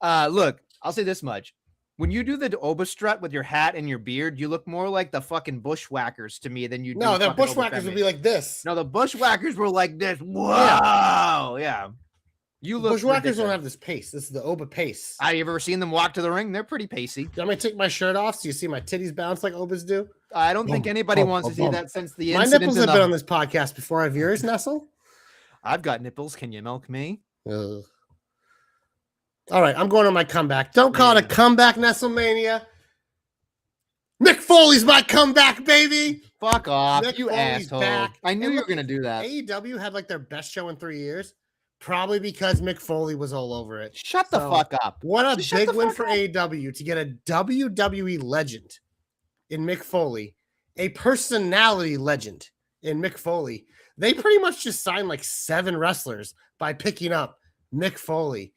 Look, I'll say this much. When you do the Oba strut with your hat and your beard, you look more like the fucking bushwhackers to me than you do. No, the bushwhackers would be like this. No, the bushwhackers were like this. Wow. Yeah. You look bushwhackers ridiculous. don't have this pace. This is the Oba pace. Have you ever seen them walk to the ring? They're pretty pacey. I'm going to take my shirt off so you see my titties bounce like Obas do. I don't think anybody wants to see that since the my incident. nipples have been on this podcast before. Have yours, Nestle? I've got nipples. Can you milk me? Ugh. All right, I'm going on my comeback. Don't call it a comeback, Nestlemania. Mick Foley's my comeback, baby. Fuck off, Mick you Foley's asshole. back. I knew you were going to do that. AEW had like their best show in 3 years, probably because Mick Foley was all over it. Shut the fuck up. What a big win for AEW to get a WWE legend in Mick Foley, a personality legend in Mick Foley. They pretty much just signed like 7 wrestlers by picking up Mick Foley.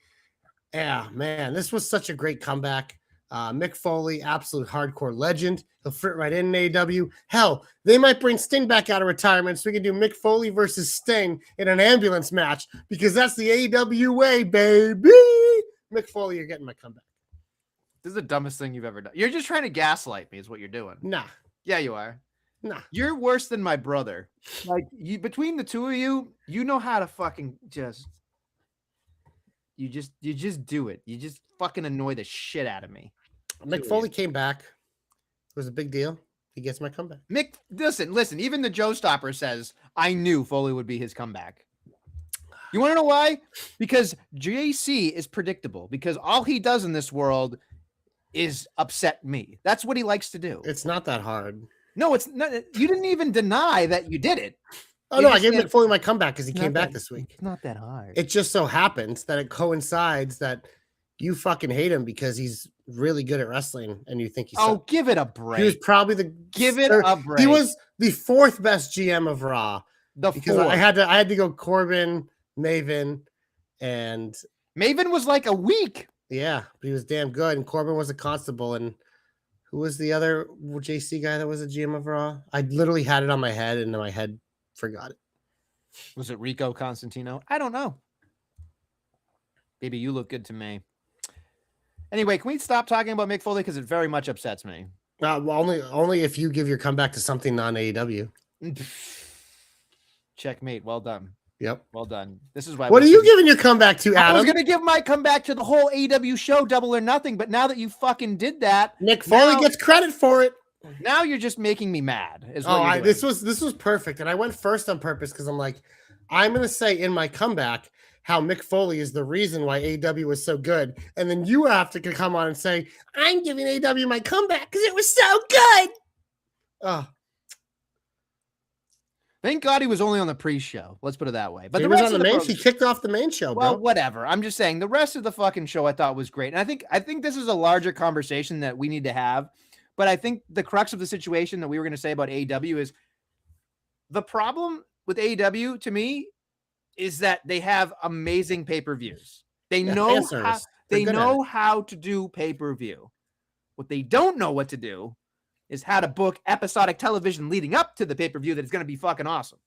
Yeah, man, this was such a great comeback. Mick Foley, absolute hardcore legend. He'll fit right in AEW. Hell, they might bring Sting back out of retirement so we can do Mick Foley versus Sting in an ambulance match because that's the AEW way, baby. Mick Foley, you're getting my comeback. This is the dumbest thing you've ever done. You're just trying to gaslight me is what you're doing. Nah. Yeah, you are. Nah. You're worse than my brother. Like, between the two of you, you know how to fucking just... You just do it. You just fucking annoy the shit out of me. Mick Foley came back. It was a big deal. He gets my comeback. Mick, listen. Even the Joe Stopper says, I knew Foley would be his comeback. You want to know why? Because JC is predictable. Because all he does in this world is upset me. That's what he likes to do. It's not that hard. No, it's not. You didn't even deny that you did it. Oh, no, I gave Mick Foley my comeback because he came back this week. It's not that hard. It just so happens that it coincides that you fucking hate him because he's really good at wrestling and you think he's... Oh, give it a break. He was probably the... Give it a break. He was the 4th best GM of Raw. Because I had to go Corbin, Maven, and... Maven was like a week. Yeah, but he was damn good. And Corbin was a constable. And who was the other JC guy that was a GM of Raw? I literally had it on my head and my head forgot it. Was it Rico Constantino? I don't know. Baby, you look good to me. Anyway, can we stop talking about Mick Foley because it very much upsets me? Well, only if you give your comeback to something non-AEW. Checkmate. Well done. Yep. Well done. This is why. What are you giving your comeback to, Adam? I was going to give my comeback to the whole AEW show, Double or Nothing, but now that you fucking did that, Mick Foley gets credit for it. Now you're just making me mad. This was perfect, and I went first on purpose because I'm like, I'm going to say in my comeback how Mick Foley is the reason why AEW was so good, and then you have to come on and say I'm giving AEW my comeback because it was so good. Oh, thank God he was only on the pre-show. Let's put it that way. But he was on the main. He kicked off the main show. Well, bro. Whatever. I'm just saying the rest of the fucking show I thought was great, and I think this is a larger conversation that we need to have. But I think the crux of the situation that we were going to say about AEW is the problem with AEW to me is that they have amazing pay-per-views. They Yeah, know fan how service. they They're good at know how to do pay-per-view. What they don't know what to do is how to book episodic television leading up to the pay-per-view that is going to be fucking awesome.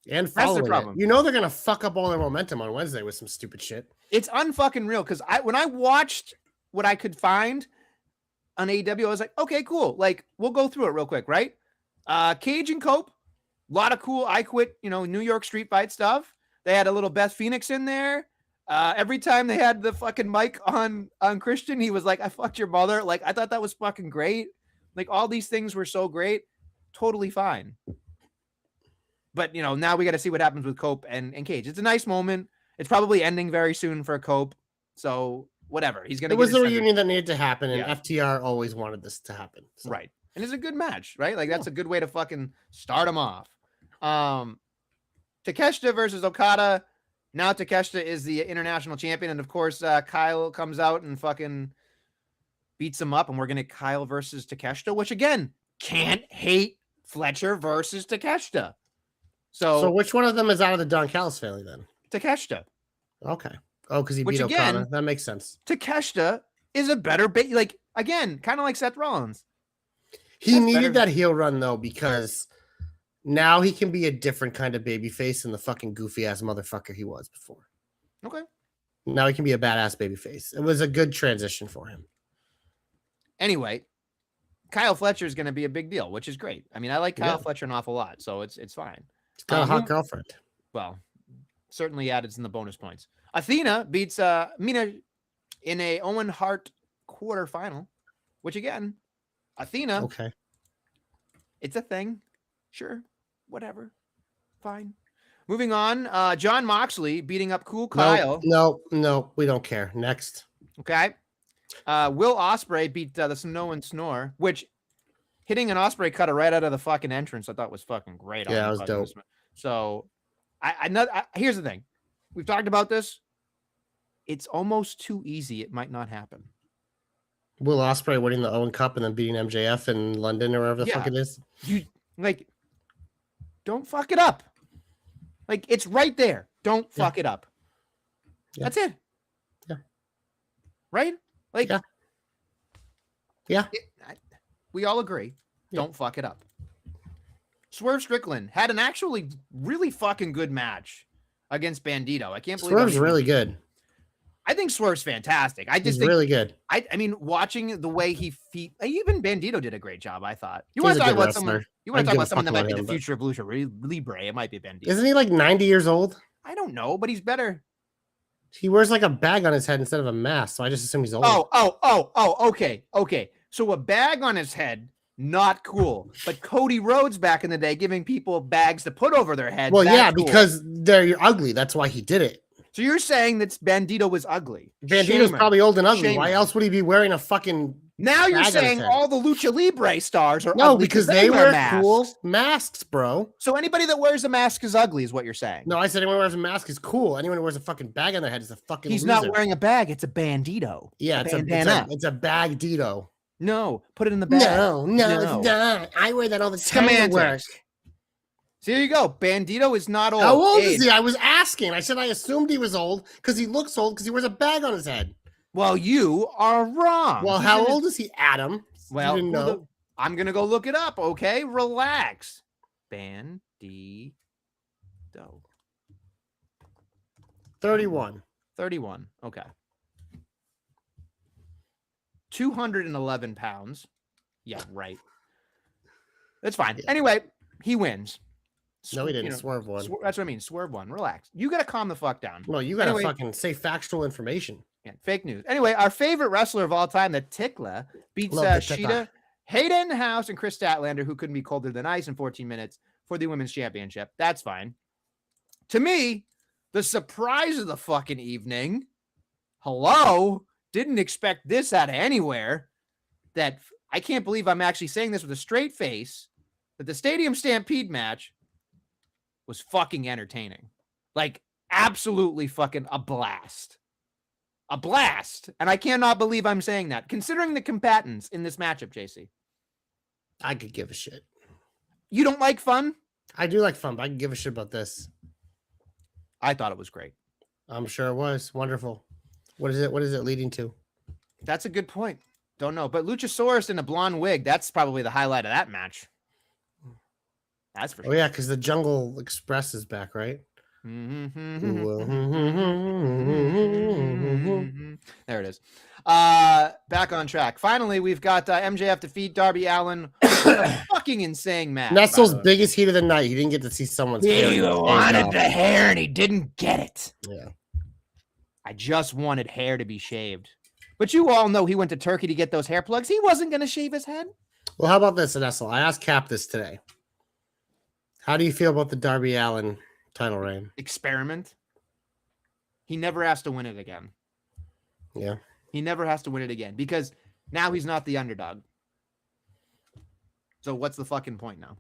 And That's the following it. problem. You know they're gonna fuck up all their momentum on Wednesday with some stupid shit. It's unfucking real because when I watched what I could find on AEW, I was like, okay, cool. Like, we'll go through it real quick, right? Cage and Cope, a lot of cool I Quit, New York street fight stuff. They had a little Beth Phoenix in there. Every time they had the fucking mic on Christian, he was like, I fucked your mother. Like, I thought that was fucking great. Like, all these things were so great. Totally fine. But, now we got to see what happens with Cope and Cage. It's a nice moment. It's probably ending very soon for Cope. So, whatever. He's going to It was the reunion that needed to happen, and Yeah. FTR always wanted this to happen. So. Right. And it's a good match, right? Like, that's a good way to fucking start them off. Takeshita versus Okada. Now Takeshita is the international champion. And, of course, Kyle comes out and fucking beats him up. And we're going to Kyle versus Takeshita, which, again, can't hate Fletcher versus Takeshita. So which one of them is out of the Don Callis family then? Takeshita. Okay. Oh, because he Which, beat Okada. again, That makes sense. Takeshita is a better like, again, kind of like Seth Rollins. He needed that heel run though, because now he can be a different kind of babyface than the fucking goofy ass motherfucker he was before. Okay. Now he can be a badass babyface. It was a good transition for him. Anyway, Kyle Fletcher is going to be a big deal, which is great. I mean, I like Kyle Fletcher an awful lot, so it's fine. He's got a hot girlfriend. Well, certainly added in the bonus points. Athena beats Mina in a Owen Hart quarterfinal, which again, Athena. Okay. It's a thing. Sure. Whatever. Fine. Moving on. John Moxley beating up Cool Kyle. No, we don't care. Next. Okay. Will Ospreay beat the Samoan Snore, which hitting an Ospreay cutter right out of the fucking entrance, I thought was fucking great. Yeah, it was dope. So, here's the thing. We've talked about this. It's almost too easy. It might not happen. Will Ospreay winning the Owen Cup and then beating MJF in London or wherever the fuck it is. Don't fuck it up. Like, it's right there. Don't fuck it up. Yeah. That's it. Yeah. Right? Like, yeah. We all agree. Yeah. Don't fuck it up. Swerve Strickland had an actually really fucking good match against Bandito. I can't believe Swerve's really good. I think Swerve's fantastic. He's really good. I mean, watching the way even Bandito did a great job, I thought. You want to talk about someone that might be the future of Lucha Libre? It might be Bandito. Isn't he like 90 years old? I don't know, but he's better. He wears like a bag on his head instead of a mask, so I just assume he's old. Okay. So a bag on his head, not cool. But Cody Rhodes back in the day giving people bags to put over their heads. Well, yeah, cool. Because they're ugly. That's why he did it. So you're saying that Bandito was ugly? Bandito's probably old and ugly. Why else would he be wearing a fucking? Now you're saying all the Lucha Libre stars are ugly because they wear cool masks, bro. So anybody that wears a mask is ugly, is what you're saying? No, I said anyone who wears a mask is cool. Anyone who wears a fucking bag on their head is a fucking. He's loser. not wearing a bag. It's a Bandito. Yeah, it's a bag Dito. No, put it in the bag. No, it's not. I wear that all the time at work. So there you go. Bandito is not old. How old is he? I was asking. I said I assumed he was old because he looks old because he wears a bag on his head. Well, you are wrong. Well, how old is he, Adam? Well, I'm going to go look it up, okay? Relax. Bandito. 31. 31. Okay. 211 pounds. Yeah, right. That's fine. Yeah. Anyway, he wins. No, he didn't. Swerve one. That's what I mean. Swerve one. Relax. You got to calm the fuck down. No, you got to fucking say factual information. Yeah, fake news. Anyway, our favorite wrestler of all time, the Tickler, beats Shida, Hayden House, and Chris Statlander, who couldn't be colder than ice in 14 minutes for the women's championship. That's fine. To me, the surprise of the fucking evening. Hello? Didn't expect this out of anywhere. That I can't believe I'm actually saying this with a straight face. That the Stadium Stampede match was fucking entertaining. Like, absolutely fucking a blast. A blast. And I cannot believe I'm saying that. Considering the combatants in this matchup, JC. I could give a shit. You don't like fun? I do like fun, but I can give a shit about this. I thought it was great. I'm sure it was wonderful. What is it? What is it leading to? That's a good point. Don't know. But Luchasaurus in a blonde wig, that's probably the highlight of that match. That's for Oh sure. yeah, because the Jungle Express is back, right? There it is. Back on track. Finally, we've got MJF defeat Darby Allin. A fucking insane match. Nestle's biggest heat of the night. He didn't get to see someone's hair. He wanted the hair and he didn't get it. Yeah. I just wanted hair to be shaved. But you all know he went to Turkey to get those hair plugs. He wasn't going to shave his head. Well, how about this, Nestle? I asked Cap this today. How do you feel about the Darby Allin title reign? Experiment. He never has to win it again. Yeah. He never has to win it again because now he's not the underdog. So what's the fucking point now?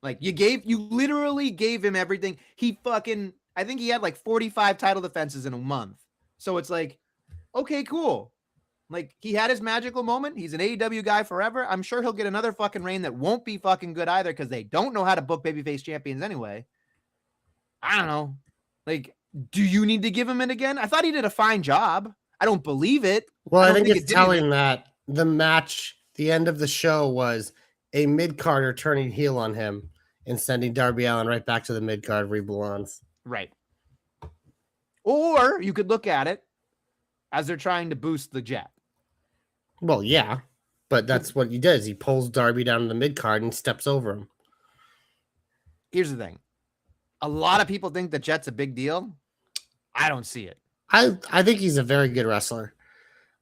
Like you literally gave him everything. I think he had like 45 title defenses in a month. So it's like, okay, cool. Like he had his magical moment. He's an AEW guy forever. I'm sure he'll get another fucking reign that won't be fucking good either because they don't know how to book babyface champions anyway. I don't know. Like, do you need to give him it again? I thought he did a fine job. I don't believe it. Well, I think it's telling that the match, the end of the show was a mid-carder turning heel on him and sending Darby Allin right back to the mid-card where he belongs. Right. Or you could look at it as they're trying to boost the Jet. Well, yeah, but that's what he does. He pulls Darby down to the mid-card and steps over him. Here's the thing. A lot of people think that Jet's a big deal. I don't see it. I think he's a very good wrestler.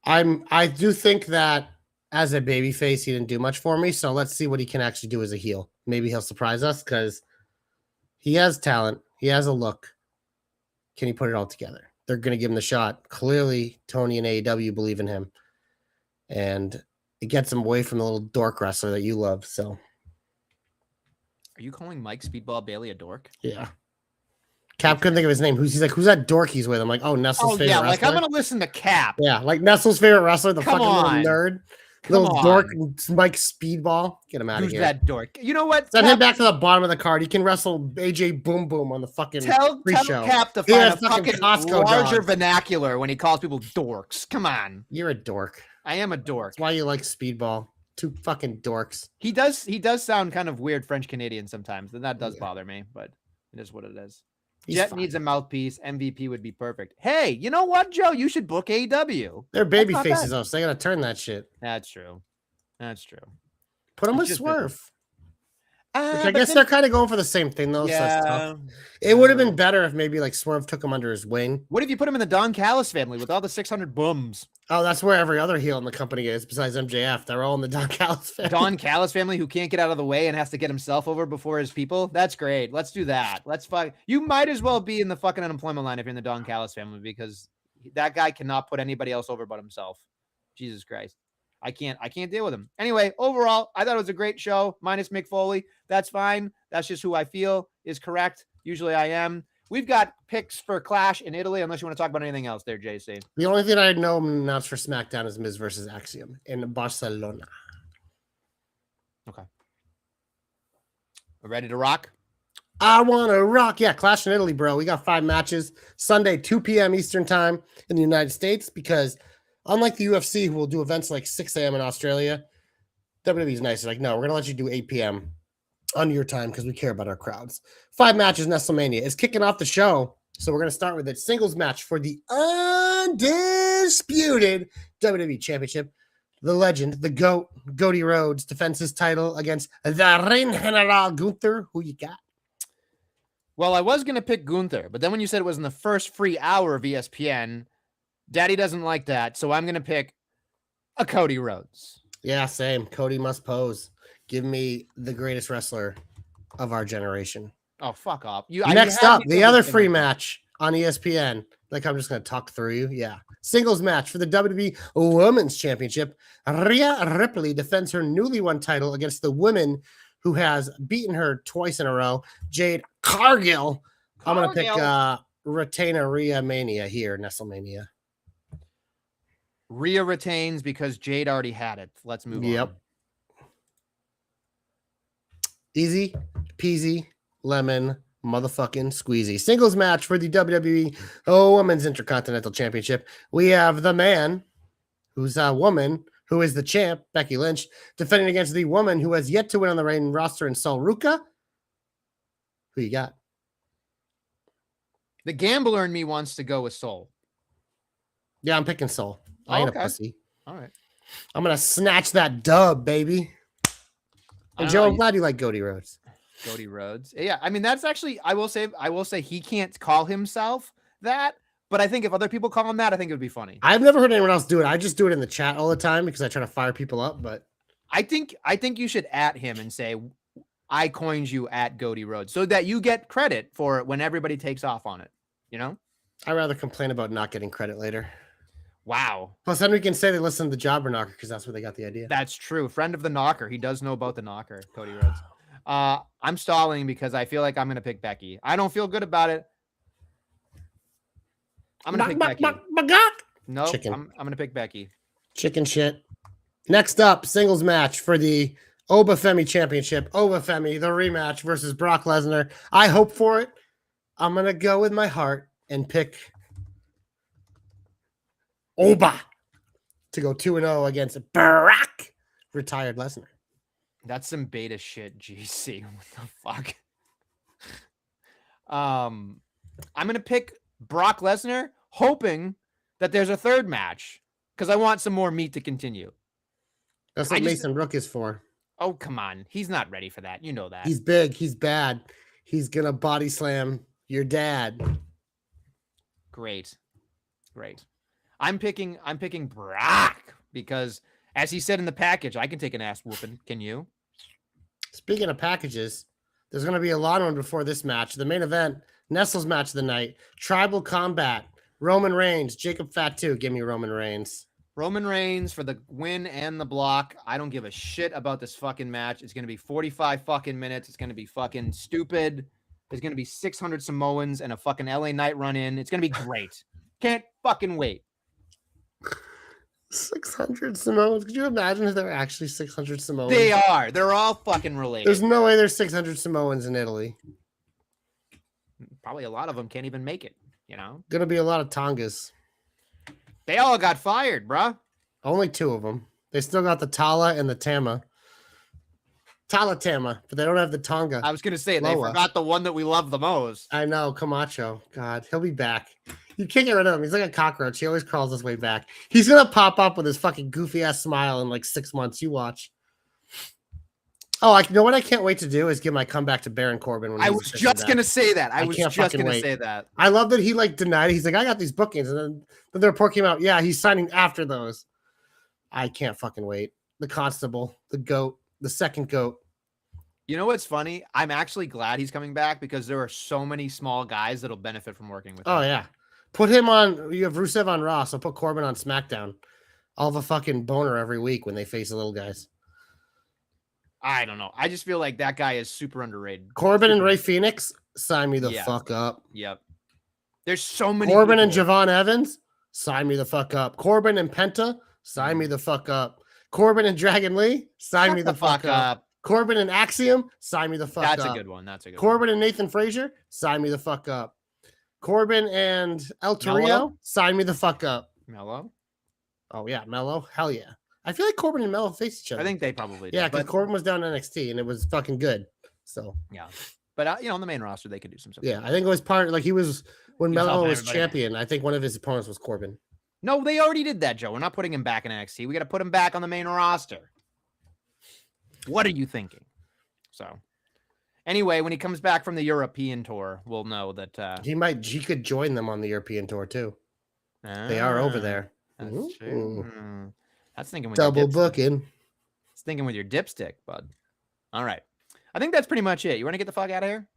I do think that as a babyface, he didn't do much for me. So let's see what he can actually do as a heel. Maybe he'll surprise us because he has talent. He has a look. Can he put it all together? They're going to give him the shot. Clearly, Tony and AEW believe in him. And it gets him away from the little dork wrestler that you love. So, are you calling Mike Speedball Bailey a dork? Yeah. Cap couldn't think of his name. Who's that dork he's with? I'm like, Nestle's favorite wrestler. Like I'm gonna listen to Cap. Yeah, like Nestle's favorite wrestler, the fucking little nerd. Little dork, Mike Speedball. Get him out of here. Who's that dork? You know what? Send him back to the bottom of the card. He can wrestle AJ Boom Boom on the fucking pre-show. Cap to find a fucking larger vernacular when he calls people dorks. Come on. You're a dork. I am a dork. That's why you like Speedball. Two fucking dorks. He does sound kind of weird French Canadian sometimes, and that does bother me, but it is what it is. Jet needs a mouthpiece. MVP would be perfect. Hey, you know what, Joe? You should book AEW. They're baby faces, though, so they gotta turn that shit. That's true. Put them with Swerve. Which I guess they're kind of going for the same thing, though. Yeah. So tough. It would have been better if maybe like Swerve took him under his wing. What if you put him in the Don Callis family with all the 600 bums? Oh, that's where every other heel in the company is besides MJF. They're all in the Don Callis family. Don Callis family who can't get out of the way and has to get himself over before his people. That's great. Let's do that. Let's fuck. You might as well be in the fucking unemployment line if you're in the Don Callis family because that guy cannot put anybody else over but himself. Jesus Christ. I can't deal with him. Anyway, overall, I thought it was a great show, minus Mick Foley. That's fine. That's just who I feel is correct. Usually I am. We've got picks for Clash in Italy, unless you want to talk about anything else there, JC. The only thing I know announced for SmackDown is Miz versus Axiom in Barcelona. Okay. Ready to rock? I want to rock. Yeah, Clash in Italy, bro. We got 5 matches. Sunday, 2 p.m. Eastern time in the United States because unlike the UFC, who will do events like 6 a.m. in Australia, WWE's nice. It's like, no, we're going to let you do 8 p.m. on your time because we care about our crowds. 5 matches, Nestlemania is kicking off the show. So we're going to start with a singles match for the undisputed WWE Championship. The legend, the GOAT, Cody Rhodes defends his title against the Reign General Gunther. Who you got? Well, I was going to pick Gunther, but then when you said it was in the first free hour of ESPN, Daddy doesn't like that, so I'm going to pick a Cody Rhodes. Yeah, same. Cody must pose. Give me the greatest wrestler of our generation. Oh, fuck off. Next up, the other free match on ESPN. Like, I'm just going to talk through you. Yeah. Singles match for the WWE Women's Championship. Rhea Ripley defends her newly won title against the woman who has beaten her twice in a row, Jade Cargill. I'm going to pick Retainer Rhea Mania here, Nestlemania. Rhea retains because Jade already had it. Let's move on. Easy peasy lemon motherfucking squeezy. Singles match for the WWE Women's Intercontinental Championship. We have the man who's a woman who is the champ, Becky Lynch, defending against the woman who has yet to win on the main roster in Sol Ruka. Who you got? The gambler in me wants to go with Sol. Yeah, I'm picking Sol. I ain't a pussy. All right. I'm going to snatch that dub, baby. And Joe, I'm glad you like Cody Rhodes. Cody Rhodes. Yeah, I mean, that's actually, I will say he can't call himself that, but I think if other people call him that, I think it would be funny. I've never heard anyone else do it. I just do it in the chat all the time because I try to fire people up, but I think you should at him and say, I coined you at Cody Rhodes so that you get credit for it when everybody takes off on it, you know? I'd rather complain about not getting credit later. Wow. Plus, then we can say they listened to the Jobber Knocker because that's where they got the idea. That's true. Friend of the Knocker. He does know about the Knocker, Cody Rhodes. I'm stalling because I feel like I'm going to pick Becky. I don't feel good about it. I'm going to pick Becky. No, Chicken. I'm going to pick Becky. Chicken shit. Next up, singles match for the Obafemi Championship. Obafemi, the rematch versus Brock Lesnar. I hope for it. I'm going to go with my heart and pick Oba to go 2-0 against Brock, retired Lesnar. That's some beta shit, GC. What the fuck? I'm going to pick Brock Lesnar, hoping that there's a third match because I want some more meat to continue. That's what Mason Rook is for. Oh, come on. He's not ready for that. You know that. He's big. He's bad. He's going to body slam your dad. Great. I'm picking Brock because, as he said in the package, I can take an ass whooping. Can you? Speaking of packages, there's going to be a lot of them before this match. The main event, Nestle's match of the night, Tribal Combat, Roman Reigns, Jacob Fatu. Give me Roman Reigns. Roman Reigns for the win and the block. I don't give a shit about this fucking match. It's going to be 45 fucking minutes. It's going to be fucking stupid. There's going to be 600 Samoans and a fucking LA Knight run in. It's going to be great. Can't fucking wait. 600 Samoans. Could you imagine if there were actually 600 Samoans? They are. They're all fucking related. There's no way there's 600 Samoans in Italy. Probably a lot of them can't even make it, you know? Gonna be a lot of Tongas. They all got fired, bruh. Only 2 of them. They still got the Tala and the Tama. Tala Tama, but they don't have the Tonga. I was going to say, Loa. they forgot the one that we love the most. I know, Camacho. God, he'll be back. You can't get rid of him. He's like a cockroach. He always crawls his way back. He's going to pop up with his fucking goofy-ass smile in like 6 months. You watch. Oh, you know what I can't wait to do is give my comeback to Baron Corbin. When I was just going to say that. I was just going to say that. I love that he like denied it. He's like, I got these bookings. And then the report came out. Yeah, he's signing after those. I can't fucking wait. The Constable, the GOAT, the second GOAT. You know what's funny? I'm actually glad he's coming back because there are so many small guys that'll benefit from working with him. Oh, yeah. Put him on. You have Rusev on Raw, so put Corbin on SmackDown. I'll have a fucking boner every week when they face the little guys. I don't know. I just feel like that guy is super underrated. Corbin and Ray Phoenix, sign me the fuck up. Yep. There's so many. Corbin and Javon Evans, sign me the fuck up. Corbin and Penta, sign me the fuck up. Corbin and Dragon Lee, sign me the fuck up. Corbin and Axiom, sign me the fuck up. That's a good one. Corbin and Nathan Frazier, sign me the fuck up. Corbin and El Torrio, sign me the fuck up. Mello? Oh, yeah. Mello? Hell yeah. I feel like Corbin and Mello face each other. I think they probably do. Yeah, because Corbin was down NXT and it was fucking good. So, yeah. But, on the main roster, they could do some stuff. Yeah, I think it was he was, when Mello was champion, I think one of his opponents was Corbin. No, they already did that, Joe. We're not putting him back in NXT. We got to put him back on the main roster. What are you thinking? So, anyway, when he comes back from the European tour, we'll know that he could join them on the European tour too. They are over there. That's true. That's thinking with double booking. It's thinking with your dipstick, bud. All right. I think that's pretty much it. You want to get the fuck out of here?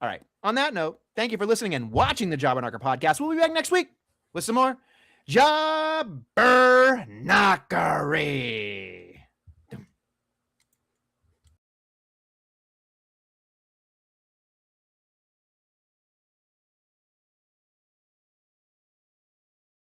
All right. On that note, thank you for listening and watching the Jobber Knocker podcast. We'll be back next week with some more Jobber Knockery.